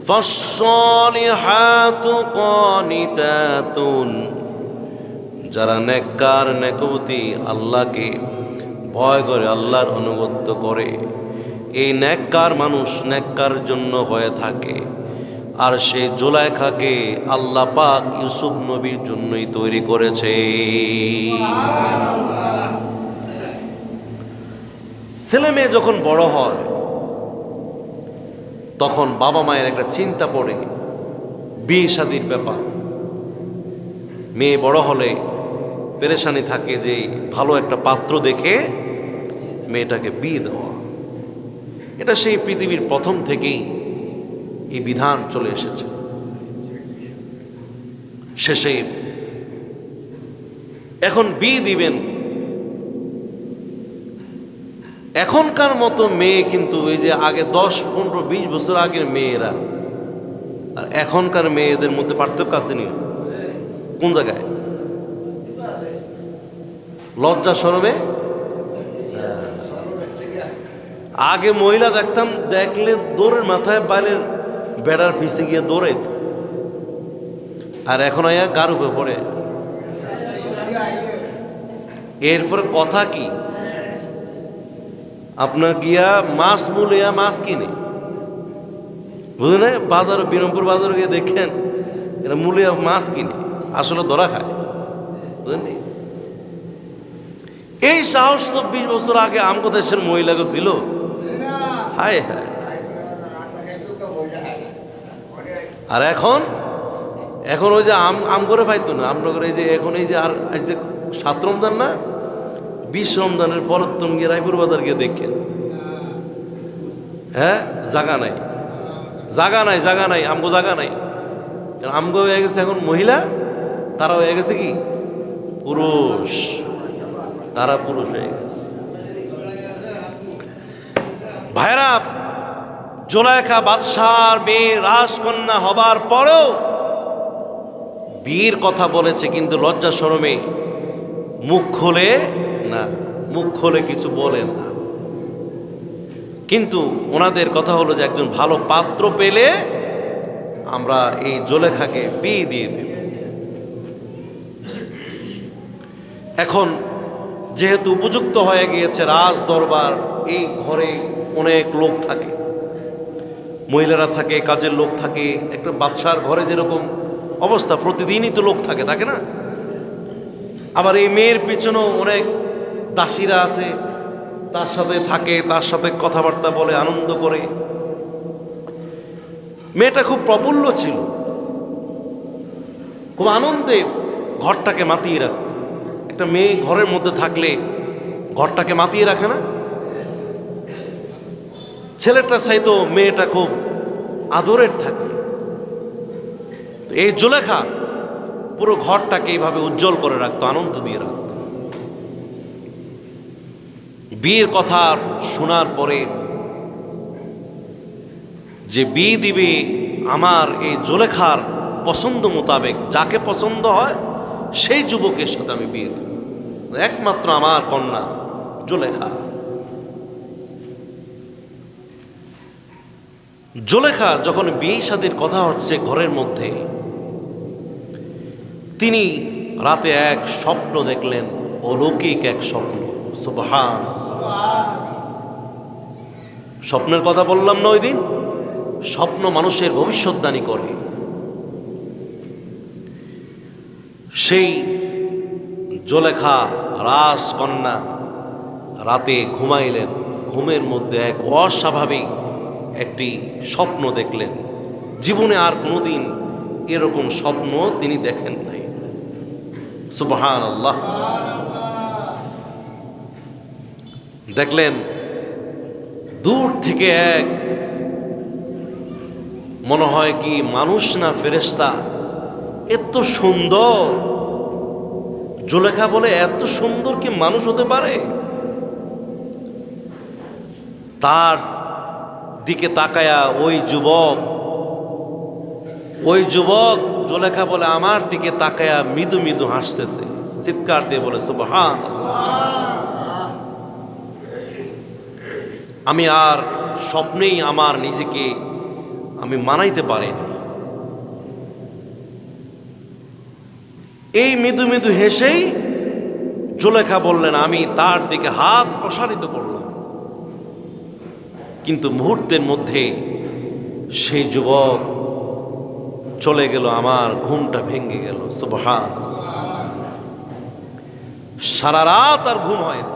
ফাসসালিহাতু কানিতাতুন, যারা নেককার নেকবতী, আল্লাহকে ভয় করে, আল্লাহর আনুগত্য করে, এই নেককার মানুষ নেককার জন্য হয়ে থাকে। আর সে জুলাইখাকে আল্লাহ পাক ইউসুফ নবীর জন্যই তৈরি করেছে। ছেলে মেয়ে যখন বড় হয় তখন বাবা মায়ের একটা চিন্তা পড়ে বিয়ে শাদীর ব্যাপার। মেয়ে বড় হলে পেরেশানি থাকে যে ভালো একটা পাত্র দেখে মেয়েটাকে বিয়ে দেওয়া। এটা সেই পৃথিবীর প্রথম থেকেই এই বিধান চলে এসেছে। শেষে এখন বিয়ে দিবেন, এখনকার মতো মেয়ে কিন্তু এই যে আগে 10, 15, 20 বছর আগের মেয়েরা আর এখনকার মেয়েদের মধ্যে পার্থক্য আছে নি? কোন জায়গায়? লজ্জা শরমে। আগে মহিলা দেখতাম, দেখলে দৌড়ের মাথায় বাইলের বেড়ার পিছে গিয়ে দৌড়াইত, আর এখন আয়া গার উপরে পড়ে। এরপরে কথা কি, আপনার গিয়া মাছ মূলিয়া মাছ কিনে, বুঝলেন? বাজার, বিরমপুর বাজারে গিয়ে দেখেন এরা মূলিয়া মাছ কিনে, আসলে ধরা খায়, বুঝলেন? এই সাহস 24 বছর আগে আমগো দেশের মহিলাকে ছিল। হায় হায়। আর এখন ওই যে আম করে পাইতো না আমরা করে, এই যে এখন এই যে আর এই যে 7 রমজান না, 20 রমজানের পর তুমি গিয়ে রায়পুর বাজার গিয়ে দেখেন, হ্যাঁ, জায়গা নাই, আমগো জায়গা নাই। আমগো হয়ে গেছে এখন মহিলা, তারা হয়ে গেছে কি পুরুষ, তারা পুরুষ হয়ে গেছে। ভাইরা, জুলাইখা বাদশার মেয়ে রাজকন্যা হবার পরেও বিয়ের কথা বলেছে, কিন্তু লজ্জা শরমে মুখ খোলে না, মুখ খোলে কিছু বলে না। কিন্তু ওনাদের কথা হলো যে একজন ভালো পাত্র পেলে আমরা এই জুলাইখাকে বিয়ে দিয়ে দেব। এখন যেহেতু উপযুক্ত হয়ে গিয়েছে রাজ দরবার, এই ঘরে অনেক লোক থাকে, মহিলারা থাকে, কাজের লোক থাকে। একটা বাদশার ঘরে যেরকম অবস্থা, প্রতিদিনই তো লোক থাকে না? আবার এই মেয়ের পিছনেও অনেক দাসীরা আছে, তার সাথে থাকে, তার সাথে কথাবার্তা বলে, আনন্দ করে। মেয়েটা খুব প্রফুল্ল ছিল, খুব আনন্দে ঘরটাকে মাতিয়ে রাখত। একটা মেয়ে ঘরের মধ্যে থাকলে ঘরটাকে মাতিয়ে রাখে না? ছেলেটা চাইতো মেয়েটা খুব আদরের থাকে। এই জুলাইখা পুরো ঘরটাকে এইভাবে উজ্জ্বল করে রাখতো, আনন্দ দিয়ে রাখত। বিয়ের কথা শোনার পরে যে বিয়ে দিবে আমার এই জুলাইখার পছন্দ মোতাবেক, যাকে পছন্দ হয় সেই যুবকের সাথে আমি বিয়ে দেব, একমাত্র আমার কন্যা জুলাইখা। জুলাইখার যখন বিয়ে শাদীর কথা হচ্ছে ঘরের মধ্যে, তিনি রাতে এক স্বপ্ন দেখলেন, অলৌকিক এক স্বপ্ন। সুবহান। স্বপ্নের কথা বললাম না ওই দিন, স্বপ্ন মানুষের ভবিষ্যৎবাণী করে। সেই জুলেখা রাজকন্যা রাতে ঘুমাইলেন, ঘুমের মধ্যে এক অস্বাভাবিক একটি স্বপ্ন দেখলেন। জীবনে আর কোনোদিন এরকম স্বপ্ন তিনি দেখেন নাই। সুবহানাল্লাহ। দেখলেন দূর থেকে এক, মনে হয় কি মানুষ না ফেরেশতা, এত সুন্দর। জুলেখা বলে, এত সুন্দর কি মানুষ হতে পারে? তার দিকে তাকায়া ওই যুবক জুলেখা বলে আমার দিকে তাকায়া মৃদু মৃদু হাসতেছে, চিৎকার দিয়ে বলে সুবহানাল্লাহ। আমি আর স্বপ্নেই আমার নিজেকে আমি মানাইতে পারিনি। এই মৃদু মৃদু হেসেই জুলেখা বললেন, আমি তার দিকে হাত প্রসারিত করলাম, কিন্তু মুহূর্তের মধ্যে সেই যুবক চলে গেল, আমার ঘুমটা ভেঙে গেল। সুবহানাল্লাহ। সারা রাত আর ঘুম হয় না।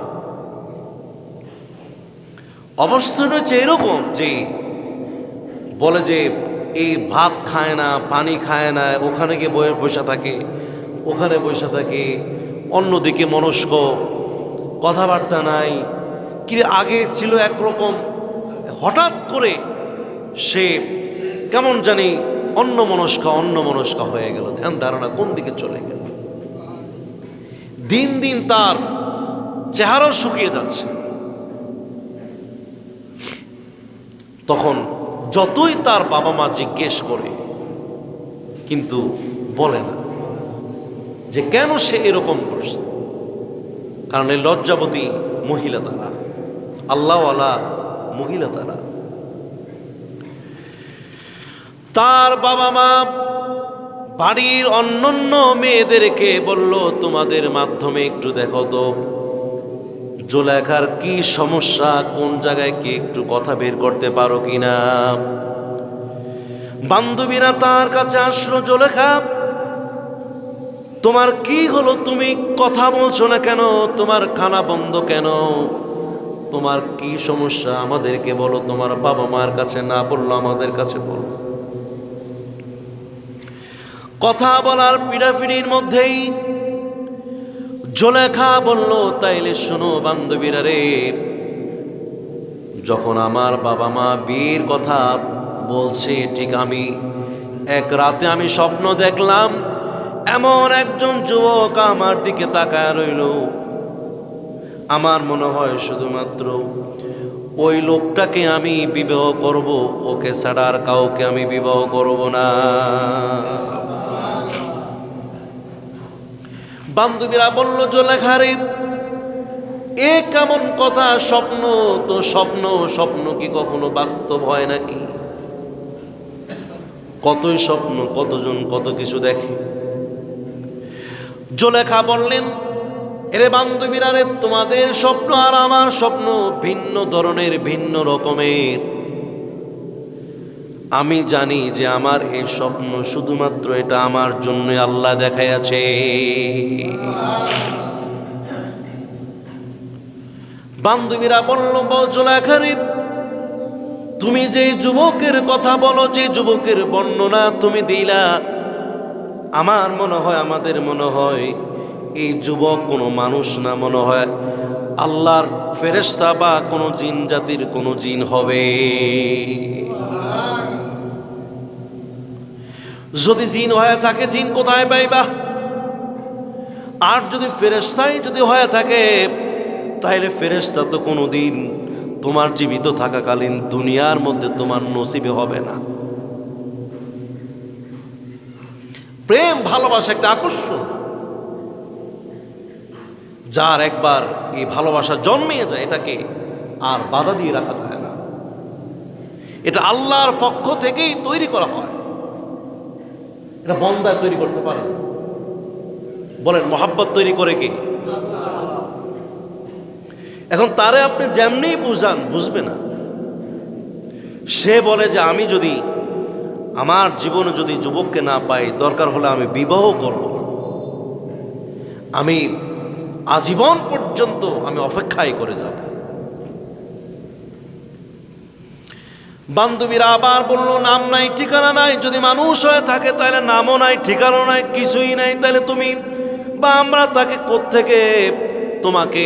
অবস্থাটা হচ্ছে এরকম যে বলে যে এই ভাত খায় না, পানি খায় না, ওখানে গিয়ে বসে থাকে, ওখানে বসে থাকে, অন্যদিকে মনস্ক, কথাবার্তা নাই। কি আগে ছিল একরকম, হঠাৎ করে সে কেমন জানি অন্যমনস্ক হয়ে গেল, ধ্যান ধারণা কোন দিকে চলে গেল। দিন দিন তার চেহারাও শুকিয়ে যাচ্ছে। তখন যতই তার বাবা মা জিজ্ঞেস করে, কিন্তু বলে না যে কেন সে এরকম করছে। কারণ এই লজ্জাবতী মহিলা তারা, আল্লাহওয়ালা মহিলা তারা। তার বাবা মা বাড়ির অন্যান্য মেয়েদেরকে বলল, তোমাদের মাধ্যমে একটু দেখো তো জুলেখার কি সমস্যা, কোন জায়গায় কি একটু কথা বের করতে পারো কিনা। বান্ধবীরা তার কাছে আসলো, জুলেখা তোমার কি হলো, তুমি কথা বলছো না কেন, তোমার খানা বন্ধ কেন, তোমার কি সমস্যা আমাদেরকে বলো, তোমার বাবা মার কাছে না বললো আমাদের কাছে বলো। কথা বলার পিড়াপিড়ির মধ্যেই জুলেখা বলল, তাইলে শোনো বান্ধবীরা রে, যখন আমার বাবা মা বিয়ের কথা বলছে, ঠিক আমি এক রাতে আমি স্বপ্ন দেখলাম, এমন একজন যুবক আমার দিকে তাকায় রইল। আমার মনে হয় শুধুমাত্র ওই লোকটাকে আমি বিবাহ করব, ওকে ছাড়া আর কাউকে আমি বিবাহ করব না। বান্ধবীরা বলল, জুলেখা রে এ কেমন কথা, স্বপ্ন তো স্বপ্ন, স্বপ্ন কি কখনো বাস্তব হয় নাকি? কতই স্বপ্ন, কতজন কত কিছু দেখে। জুলেখা বললেন, এরে বান্ধবীরা রে, তোমাদের স্বপ্ন আর আমার স্বপ্ন ভিন্ন ধরনের, ভিন্ন রকমের। আমি জানি যে আমার এই স্বপ্ন শুধুমাত্র এটা আমার জন্য আল্লাহ দেখাইয়াছে। বান্ধবীরা বলল, জুলেখা রে তুমি যে যুবকের কথা বলো, যে যুবকের বর্ণনা তুমি দিলা, আমার মনে হয়, আমাদের মনে হয় এই যুবক কোনো মানুষ না, মনে হয় আল্লাহর ফেরেশতা বা কোনো জিন জাতির কোনো জিন হবে। যদি জিন হয়ে থাকে, জিন কোথায় পাইবা? আর যদি ফেরেশতাই যদি হয়ে থাকে, তাহলে ফেরেশতা তো কোনোদিন তোমার জীবিত থাকাকালীন দুনিয়ার মধ্যে তোমার নসিবে হবে না। প্রেম ভালোবাসা একটা আকর্ষণ, যার একবার এই ভালোবাসা জন্মিয়ে যায়, এটাকে আর বাধা দিয়ে রাখা যায় না। এটা আল্লাহর পক্ষ থেকেই তৈরি করা হয়, এটা বন্দায় তৈরি করতে পারে না। বলেন, মহাব্বত তৈরি করে কে? এখন তারে আপনি যেমনি বুঝান, বুঝবে না। সে বলে যে আমি যদি আমার জীবনে যদি যুবককে না পাই, দরকার হলে আমি বিবাহ করব না, আমি আজীবন পর্যন্ত আমি অপেক্ষাই করে যাব। বান্ধবীরা আবার বলল, নাম নাই ঠিকানা নাই, যদি মানুষ হয়ে থাকে তাহলে নামও নাই ঠিকানা নাই কিছুই নাই, তাহলে তুমি বা আমরা তাকে কোত্থেকে তোমাকে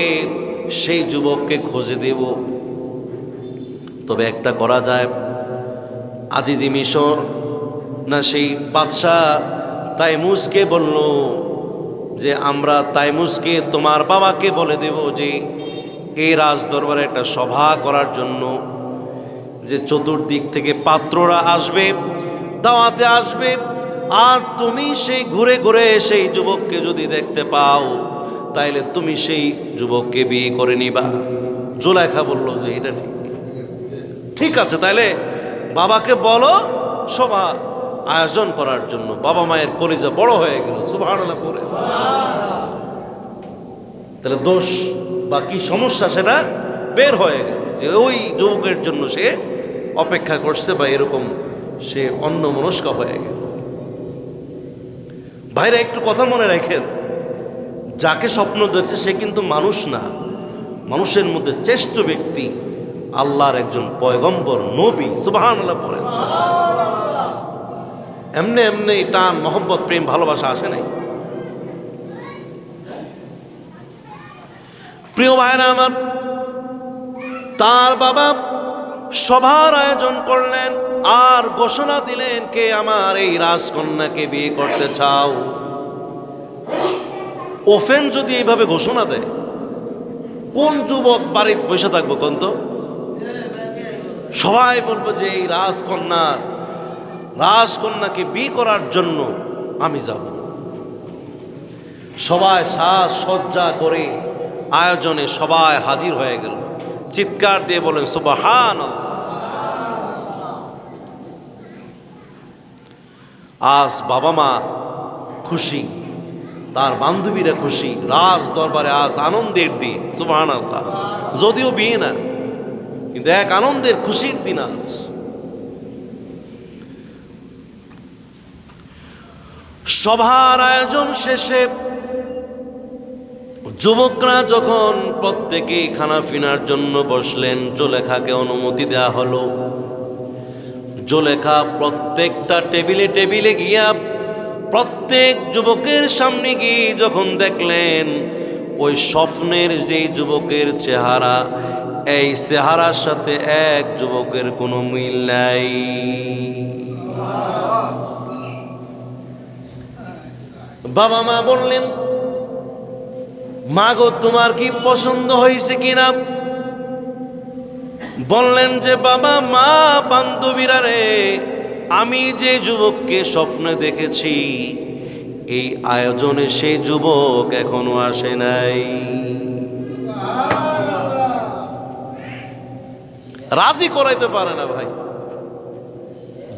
সেই যুবককে খুঁজে দেব। তবে একটা করা যায়, আজিজি মিশর না সেই বাদশাহ তাইমুসকে বলল যে আমরা তাইমুসকে তোমার বাবাকে বলে দেব যে এই রাজ দরবারে একটা সভা করার জন্য, যে চতুর্দিক থেকে পাত্ররা আসবে, দাওয়াতে আসবে, আর তুমি সেই ঘুরে ঘুরে সেই যুবককে যদি দেখতে পাও তাইলে তুমি সেই যুবককে বিয়ে করে নিবা। জুলাইখা বলল যে এটা ঠিক আছে, তাইলে বাবাকে বলো সভা আয়োজন করার জন্য। বাবা মায়ের কলিজা বড় হয়ে গেল সুবহানাল্লাহ পড়ে। তাহলে দোষ বা কি সমস্যা সেটা বের হয়ে গেল, যে ওই যুবকের জন্য সে অপেক্ষা করছে বা এরকম সে অন্যমনস্ক হয়ে গেল। ভাইরা একটু কথা মনে রাখেন, যাকে স্বপ্ন দেখছে সে কিন্তু মানুষ না, মানুষের মধ্যে শ্রেষ্ঠ ব্যক্তি আল্লাহর একজন পয়গম্বর নবী সুবহানাল্লাহ পড়েন। এমনি এমনি টান মহব্বত প্রেম ভালোবাসা আসে নাই। প্রিয় ভাইরা আমার, তার বাবা সভার আয়োজন করলেন আর ঘোষণা দিলেন, কে আমার এই রাজকন্যাকে বিয়ে করতে চাও। ওফেন যদি এইভাবে ঘোষণা দেয়, কোন যুবক বাড়িতে বসে থাকবো কোন? তো সবাই বলবো যে এই রাজকন্যাকে বিয়ে করার জন্য আমি যাব। সবাই সাজ সজ্জা করে আয়োজনে সবাই হাজির হয়ে গেল। চিৎকার দিয়ে বলেন সুবহানাল্লাহ। আজ বাবা মা খুশি, তার বান্ধবীরা খুশি, রাজ দরবারে আজ আনন্দের দিন সুবহানাল্লাহ। যদিও বিয়ে না, কিন্তু এক আনন্দের খুশির দিন আজ। সভার আয়োজন শেষে যুবকরা যখন প্রত্যেকেই খানা পিনার জন্য বসলেন, জুলেখাকে অনুমতি দেয়া হলো। জুলেখা প্রত্যেকটা টেবিলে টেবিলে গিয়া প্রত্যেক যুবকের সামনে গিয়ে যখন দেখলেন ওই স্বপ্নের যেই যুবকের চেহারা, এই চেহারার সাথে এক যুবকের কোনো মিল নাই। বাবা মা বললেন, মা গো তোমার কি পছন্দ হয়েছে কিনা? বললেন যে বাবা মা বান্ধবীরা রে, আমি যে যুবককে স্বপ্নে দেখেছি এই আয়োজনে সেই যুবক এখনো আসে নাই। রাজি করাইতে পারে না ভাই,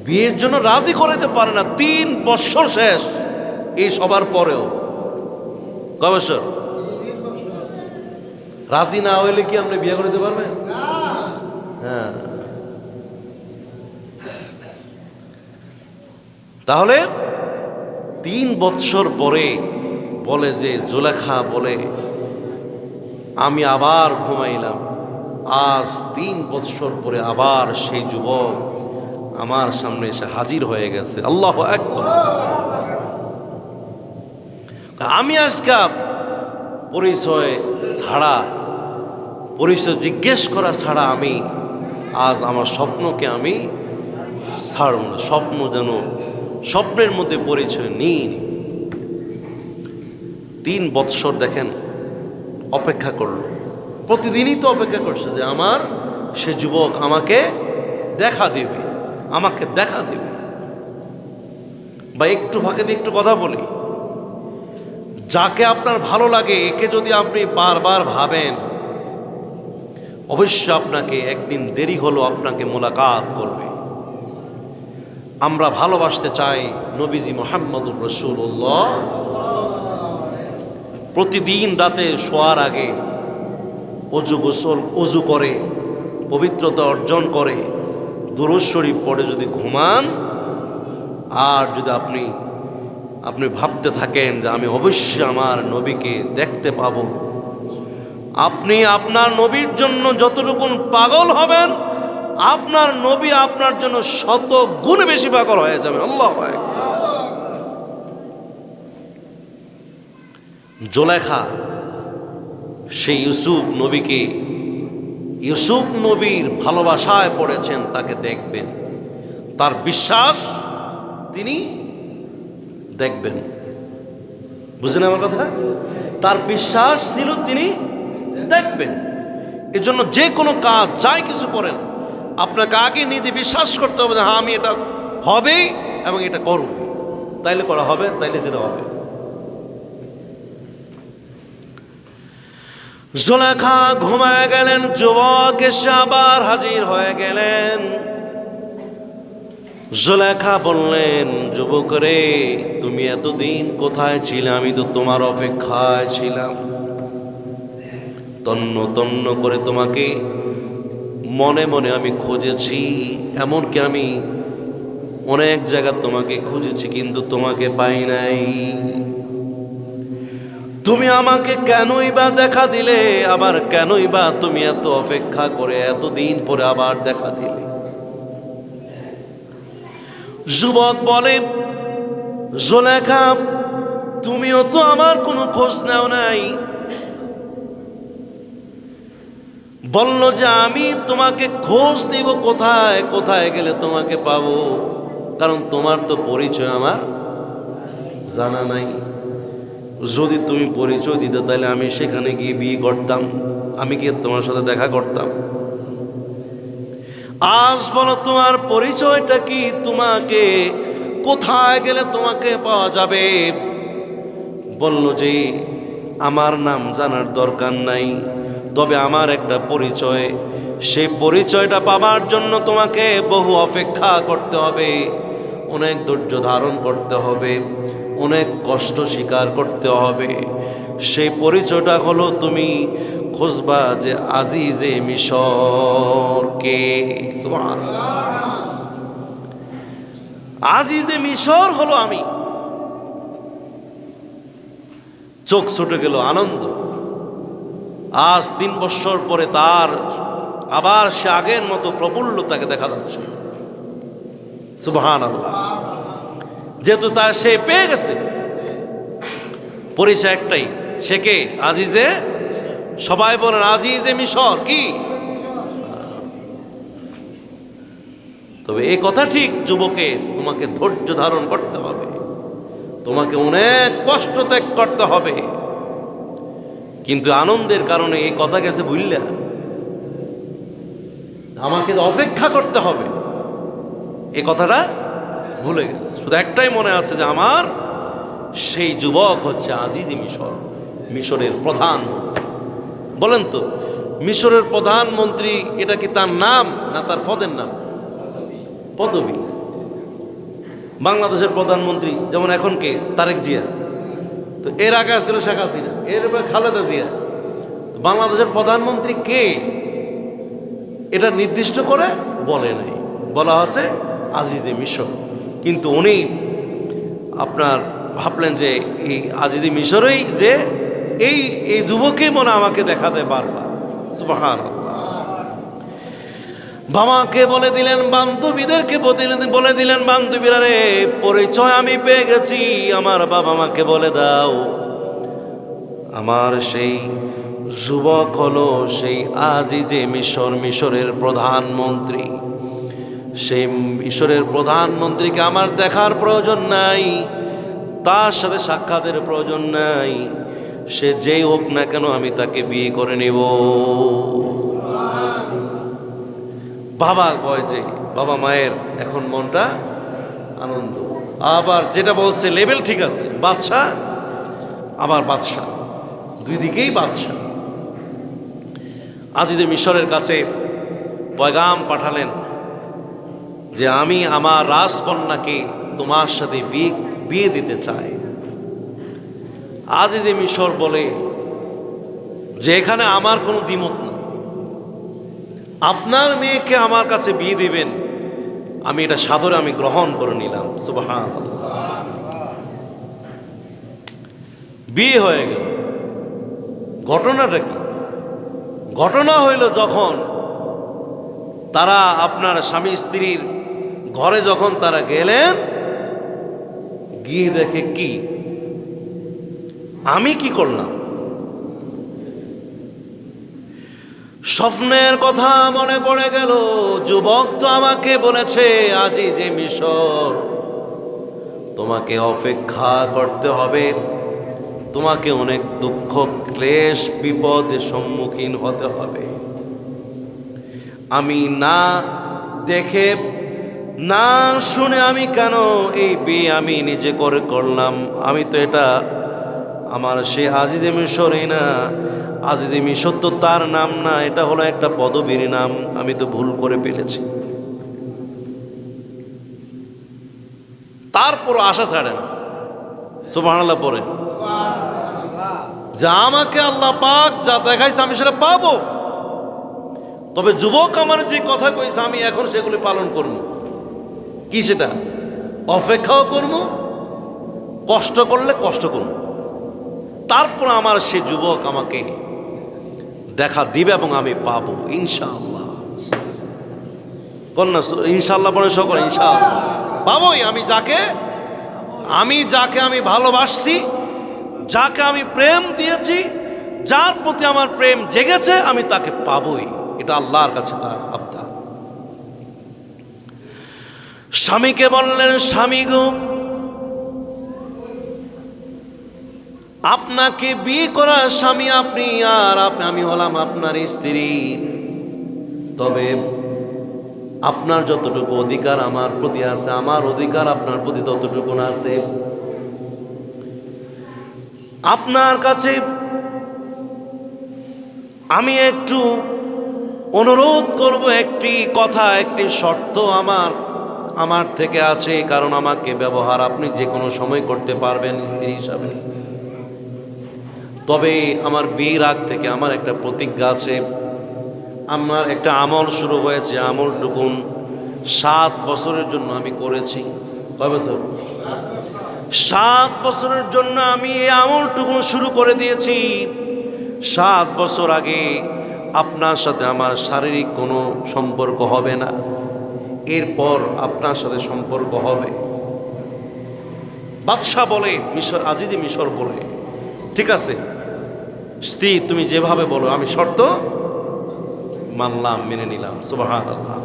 বিয়ের জন্য রাজি করাইতে পারে না। 3 বছর শেষ এই সবার পরেও। কয় বছর? রাজি না হইলে কি আপনি বিয়ে করতে পারবেন? হ্যাঁ, তাহলে 3 বছর পরে বলে যে জুলেখা বলে আমি আবার ঘুমাইলাম, আজ 3 বছর পরে আবার সেই যুবক আমার সামনে এসে হাজির হয়ে গেছে। আল্লাহু আকবার। আমি আজকে পরিচয় ছাড়া, পরিচয় জিজ্ঞেস করা ছাড়া আমি আজ আমার স্বপ্নকে আমি ছাড়ব না। স্বপ্ন যেন স্বপ্নের মধ্যে পরিচয় নিই। 3 বৎসর দেখেন অপেক্ষা করলো, প্রতিদিনই তো অপেক্ষা করছে যে আমার সে যুবক আমাকে দেখা দেবে, আমাকে দেখা দেবে। বা একটু ফাঁকে দিয়ে একটু কথা বলি, যাকে আপনার ভালো লাগে একে যদি আপনি বারবার ভাবেন, অবশ্যই আপনাকে একদিন দেরি হলো আপনাকে মোলাকাত করবে। আমরা ভালোবাসতে চাই নবীজি মুহাম্মদুর রাসূলুল্লাহ। প্রতিদিন রাতে শোয়ার আগে অজু করে পবিত্রতা অর্জন করে দুরূদ শরীফ পড়ে যদি ঘুমান, আর যদি আপনি ভাবতে থাকেন যে আমি অবশ্যই আমার নবীকে দেখতে পাবো, আপনি আপনার নবীর জন্য যতটুকু পাগল হবেন, আপনার নবী আপনার জন্য 100 গুণ বেশি পাগল হয়ে যাবে। আল্লাহু আকবার। জুলেখা সেই ইউসুফ নবীর ভালোবাসায় পড়েছেন, তাকে দেখবেন, তার বিশ্বাস তিনি দেখবেন। বুঝলেন আমার কথা? তার বিশ্বাস ছিল তিনি দেখবেন। এজন্য যে কোনো কাজ যাই কিছু করেন, আপনাকে আগে নিজে বিশ্বাস করতে হবে যে হ্যাঁ আমি এটা হবেই এবং এটা করব, তাইলে করা হবে, তাইলে সেটা হবে। জুলেখা ঘুমায় গেলেন, যুবক এসে আবার হাজির হয়ে গেলেন। জুলেখা বললেন, যুবক রে, তুমি এতদিন কোথায় ছিলে? আমি তো তোমার অপেক্ষায় ছিলাম, তন্ন তন্ন করে তোমাকে মনে মনে আমি খুঁজেছি, এমনকি আমি অনেক জায়গা তোমাকে খুঁজেছি, কিন্তু তোমাকে পাই নাই। তুমি আমাকে কেনই বা দেখা দিলে? আবার কেনই বা তুমি এত অপেক্ষা করে এতদিন পরে আবার দেখা দিলে? যুবক বলে, জুলেখা, তুমিও তো আমার কোনো খোঁজ নাও নাই। বলল যে আমি তোমাকে খোঁজ নিব কোথায়, কোথায় গেলে তোমাকে পাবো, কারণ তোমার তো পরিচয় আমার জানা নাই। যদি তুমি পরিচয় দিতে তাহলে আমি সেখানে গিয়ে বিয়ে করতাম, আমি গিয়ে তোমার সাথে দেখা করতাম। আজ বলো তোমার পরিচয়টা কি, তোমাকে কোথায় গেলে তোমাকে পাওয়া যাবে? বলল যে আমার নাম জানার দরকার নাই, তবে আমার একটা পরিচয়, সেই পরিচয়টা পাবার জন্য তোমাকে বহু অপেক্ষা করতে হবে, অনেক ধৈর্য ধারণ করতে হবে, অনেক কষ্ট স্বীকার করতে হবে। সেই পরিচয়টা হলো তুমি খুঁজবা যে আজিজে মিশর কে। সুবহানাল্লাহ। আজিজে মিশর হলো আমি। চোখ ছুটে গেল আনন্দ। আজ 3 বছর পরে তার আবার সে আগের মতো প্রফুল্লতাকে দেখা যাচ্ছে। সুবহানাল্লাহ। যেহেতু তার সে পেয়ে গেছে, পরিচয় একটাই, সে কে? আজিজে। সবাই বলেন আজিজে মিশর কি? তবে এই কথা ঠিক, যুবকে তোমাকে ধৈর্য ধারণ করতে হবে, তোমাকে অনেক কষ্ট ত্যাগ করতে হবে, কিন্তু আনন্দের কারণে এই কথা গেছে ভুললে, আমাকে অপেক্ষা করতে হবে, এই কথাটা ভুলে গেছে। শুধু একটাই মনে আছে যে আমার সেই যুবক হচ্ছে আজিজে মিশর, মিশরের প্রধানমন্ত্রী। বলেন তো, মিশরের প্রধানমন্ত্রী এটা কি তার নাম না তার পদের নাম? পদবী। বাংলাদেশের প্রধানমন্ত্রী যেমন এখন কে? তারেক জিয়া। তো এর আগে ছিল শেখ হাসিনা, এরপরে খালেদা জিয়া। বাংলাদেশের প্রধানমন্ত্রী কে এটা নির্দিষ্ট করে বলে নাই, বলা আছে আজিজে মিশর। কিন্তু উনি আপনার ভাবলেন যে এই আজিজে মিশরেই যে এই যুবকই মনে আমাকে দেখাতে পারবা। সুবহানাল্লাহ। বাবাকে বলে দিলেন, বান্ধবীদেরকে বলে দিলেন, বান্ধবীরা রে, পরিচয় আমি পেয়ে গেছি, আমার বাবা মাকে বলে দাও আমার সেই যুবক হলো সেই আজিজে মিশর, মিশরের প্রধানমন্ত্রী। সেই মিশরের প্রধানমন্ত্রীকে আমার দেখার প্রয়োজন নাই, তার সাথে সাক্ষাতের প্রয়োজন নাই, সে যেই হোক না কেন আমি তাকে বিয়ে করে নেব। বাবা কয় যে বাবা মায়ের এখন মনটা আনন্দ। আবার যেটা বলছে লেভেল ঠিক আছে, বাদশাহ আবার বাদশাহ, দুই দিকেই বাদশাহ। আজিজে মিশরের কাছে পয়গাম পাঠালেন যে আমি আমার রাজকন্যাকে তোমার সাথে বিয়ে দিতে চাই। আজিজে মিশর বলে যে এখানে আমার কোনো দ্বিমত না, আপনার মেয়েকে আমার কাছে বিয়ে দিবেন আমি এটা সাদরে আমি গ্রহণ করে নিলাম। সুবহানাল্লাহ। বিয়ে হয়ে গেল। ঘটনাটা কি? ঘটনা হইল যখন তারা আপনার স্বামী স্ত্রীর ঘরে যখন তারা গেলেন, গিয়ে দেখে কি, আমি কি করলাম? স্বপ্নের কথা মনে পড়ে গেল। যুবক তো আমাকে বলেছে, আজিজে মিশর, তোমাকে অপেক্ষা করতে হবে, তোমাকে অনেক দুঃখ ক্লেশ বিপদের সম্মুখীন হতে হবে। আমি না দেখে না শুনে আমি কেন এই বিয়ে আমি নিজে করে করলাম? আমি তো এটা আমার সে আজিজে মিশরই না। আজিজে মিশর তো তার নাম না, এটা হলো একটা পদবীর নাম। আমি তো ভুল করে ফেলেছি। তারপর আশা ছাড়ে না। সুবহানাল্লাহ পড়ে, যা আমাকে আল্লাহ পাক যা দেখাইছে আমি সেটা পাবো। তবে যুবক আমার যে কথা কইছে আমি এখন সেগুলি পালন করব। কি সেটা? অপেক্ষাও করব, কষ্ট করলে কষ্ট করব। তারপর আমার সে যুবক আমাকে দেখা দিবে এবং আমি পাবো ইনশাআল্লাহ। কন্যা ইনশাআল্লাহ পরে সকল ইনশাআল্লাহ পাবোই। আমি যাকে আমি ভালোবাসছি, যাকে আমি প্রেম দিয়েছি, যার প্রতি আমার প্রেম জেগেছে, আমি তাকে পাবোই। এটা আল্লাহর কাছে তার আবদার। স্বামীকে বললেন, স্বামী গো, আপনাকে বিয়ে করা স্বামী আপনি, আর আমি হলাম আপনার স্ত্রী। তবে আপনার যতটুকু অধিকার আমার প্রতি আছে, আমার অধিকার আপনার প্রতি ততটুকু আছে। আপনার কাছে আমি একটু অনুরোধ করব, একটি কথা, একটি শর্ত আমার থেকে আছে। কারণ আমাকে ব্যবহার আপনি যে কোনো সময় করতে পারবেন স্ত্রী হিসাবে। তবে আমার বিয়ের আগ থেকে আমার একটা প্রতিজ্ঞা আছে। আমার একটা আমল শুরু হয়েছে, আমলটুকুন 7 বছরের জন্য আমি করেছি। কয় বছর? 7 বছরের জন্য আমি এই আমলটুকুন শুরু করে দিয়েছি। 7 বছর আগে আপনার সাথে আমার শারীরিক কোনো সম্পর্ক হবে না, এরপর আপনার সাথে সম্পর্ক হবে। বাদশাহ বলে, মিশর আজিজে মিশর বলে, ঠিক আছে স্ত্রী তুমি যেভাবে বলো আমি শর্ত মানলাম, মেনে নিলাম। সুবহানাল্লাহ।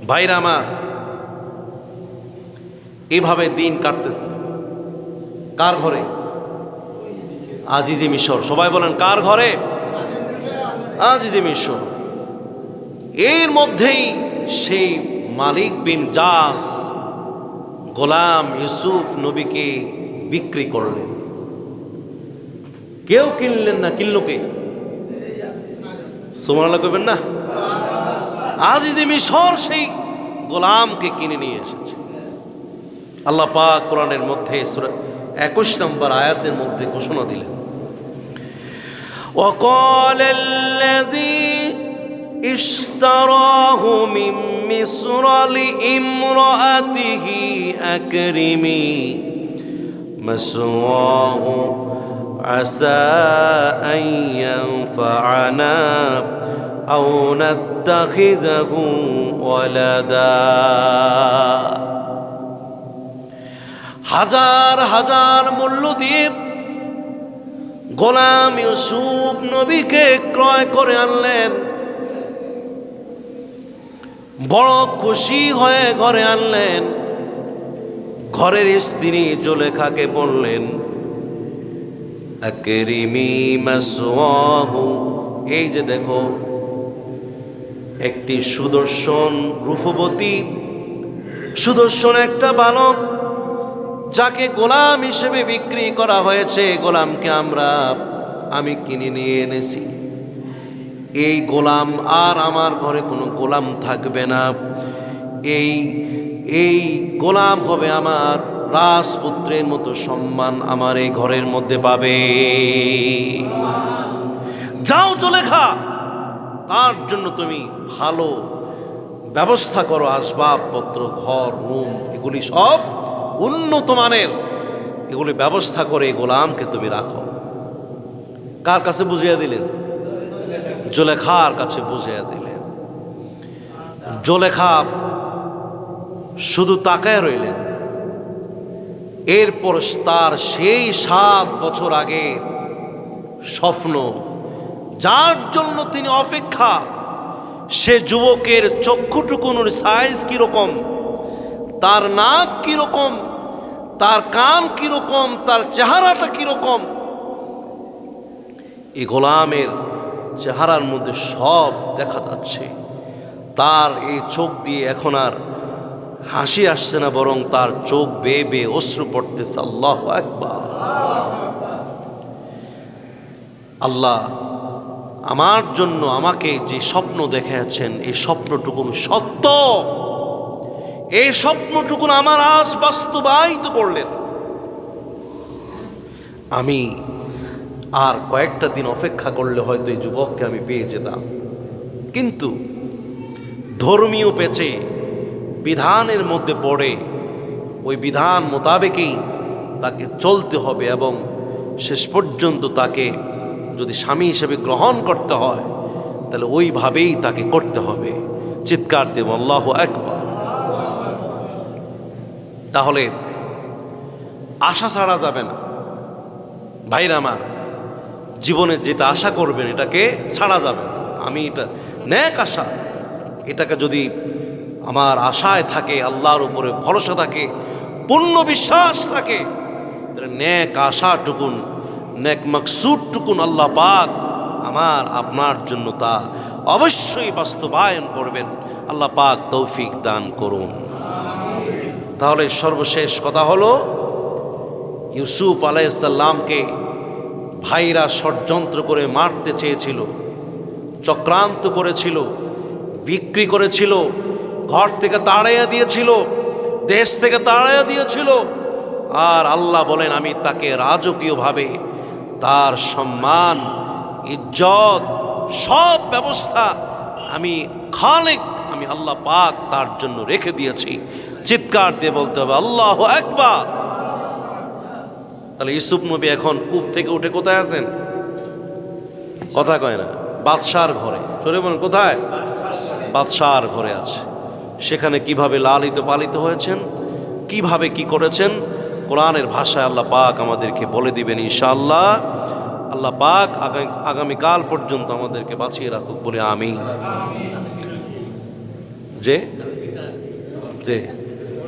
ভাইরা আমার, এভাবে দিন কাটতেছে। কার ঘরে? আজিজে মিশর। সবাই বলেন কার ঘরে? আজিজে মিশর। এর মধ্যেই সেই মালিক বিন জাস গোলাম ইউসুফ নবীকে বিক্রি করলেন। কেউ কিনলেন না, কিনলো কে? সুবহানাল্লাহ কইবেন না? আজিজে মিশর সেই গোলামকে কিনে নিয়ে এসেছে। আল্লাহ পাক কোরআনের মধ্যে সূরা 21 নম্বর আয়াতের মধ্যে ঘোষণা দিলেন, وقال الذي اشتراه من مصر لامرأته أكرمي مثواه عسى أن ينفعنا أو نتخذه ولدا। হাজার হাজার মূল্য দিয়ে গোলাম ইউসুফ নবীকে ক্রয় করে আনলেন। বড় খুশি হয়ে ঘরে আনলেন। ঘরের স্ত্রী জুলেখাকে বললেন, আকরিমি মাসওয়াহু, এই যে দেখো একটি সুদর্শন রূপবতী, সুদর্শন একটা বালক যাকে গোলাম হিসেবে বিক্রি করা হয়েছে, গোলামকে আমি কিনে নিয়ে এনেছি। এই গোলাম আর আমার ঘরে কোনো গোলাম থাকবে না। এই গোলাম হবে আমার রাজপুত্রের মতো সম্মান আমার এই ঘরের মধ্যে পাবে। যাও জুলেখা, তার জন্য তুমি ভালো ব্যবস্থা করো, আসবাবপত্র, ঘর রুম, এগুলি সব উন্নত মানের, এগুলি ব্যবস্থা করে এই গোলামকে তুমি রাখো। কার কাছে বুঝিয়ে দিলেন? জুলেখার কাছে বুঝিয়ে দিলেন। জুলেখা শুধু তাকায় রইলেন। এরপর তার সেই 7 বছর আগে স্বপ্ন, যার জন্য তিনি অপেক্ষা, সে যুবকের চক্ষুটুকুনের সাইজ কিরকম, তার নাক কিরকম, তার কান কিরকম, তার চেহারাটা কিরকম, এই গোলামের চেহারার মধ্যে সব দেখা যাচ্ছে। তার এই চোখ দিয়ে এখন আর হাসি আসছে না, বরং তার চোখ বেয়ে বেয়ে অশ্রু পড়তেছে। আল্লাহু আকবার। আল্লাহ আমার জন্য আমাকে যে স্বপ্ন দেখাচ্ছেন, এই স্বপ্নটুকুন সত্য, এই স্বপ্নটুকুন আমার আজ বাস্তবায়িত করলেন। আমি আর কয়েকটা দিন অপেক্ষা করলে হয়তো এই যুবককে আমি পেয়ে যেতাম, কিন্তু ধর্মীয় পেচে বিধানের মধ্যে পড়ে ওই বিধান মোতাবেকই তাকে চলতে হবে, এবং শেষ পর্যন্ত তাকে যদি স্বামী হিসেবে গ্রহণ করতে হয় তাহলে ওইভাবেই তাকে করতে হবে। চিৎকার দেব আল্লাহু আকবার। তাহলে আশা ছাড়া যাবে না ভাইরা আমার, জীবনে যেটা আশা করবেন এটাকে ছাড়া যাবে না। আমি এটা নেক আশা, এটাকে যদি আমার আশায় থাকে, আল্লাহর উপরে ভরসা থাকে, পূর্ণ বিশ্বাস থাকে, তাহলে নেক আশাটুকুন, নেক মাকসুদটুকুন আল্লাহ পাক আমার আপনার জন্য তা অবশ্যই বাস্তবায়ন করবেন। আল্লাহ পাক তৌফিক দান করুন। তাহলে সর্বশেষ কথা হলো, ইউসুফ আলাইহিস সালামকে ভাইরা ষড়যন্ত্র করে মারতে চেয়েছিল, চক্রান্ত করেছিল, বিক্রি করেছিল, ঘর থেকে তাড়াইয়া দিয়েছিল, দেশ থেকে তাড়াইয়া দিয়েছিল। আর আল্লাহ বলেন, আমি তাকে রাজকীয়ভাবে তার সম্মান, ইজ্জত, সব ব্যবস্থা আমি খালেক, আমি আল্লাহ পাক তার জন্য রেখে দিয়েছি। চিৎকার দিয়ে বলতে হবে আল্লাহু আকবার। তাহলে ইউসুফ নবী এখন কূপ থেকে উঠে কোথায় আছেন? কথা কয় না, বাদশার ঘরে। চলে বলেন কোথায়? বাদশার ঘরে আছে। সেখানে কিভাবে লালিত পালিত হয়েছেন, কিভাবে কি করেছেন, কোরআনের ভাষায় আল্লাহ পাক আমাদেরকে বলে দিবেন ইনশাআল্লাহ। আল্লাহ পাক আগামীকাল পর্যন্ত আমাদেরকে বাঁচিয়ে রাখুক বলে আমিন। যে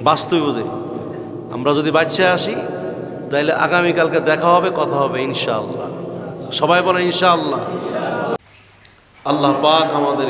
বাস্তব বুঝে আমরা যদি বাচ্চা আসি তাহলে আগামীকালকে দেখা হবে, কথা হবে ইনশাআল্লাহ। সবাই বলেন ইনশাআল্লাহ। আল্লাহ পাক আমাদের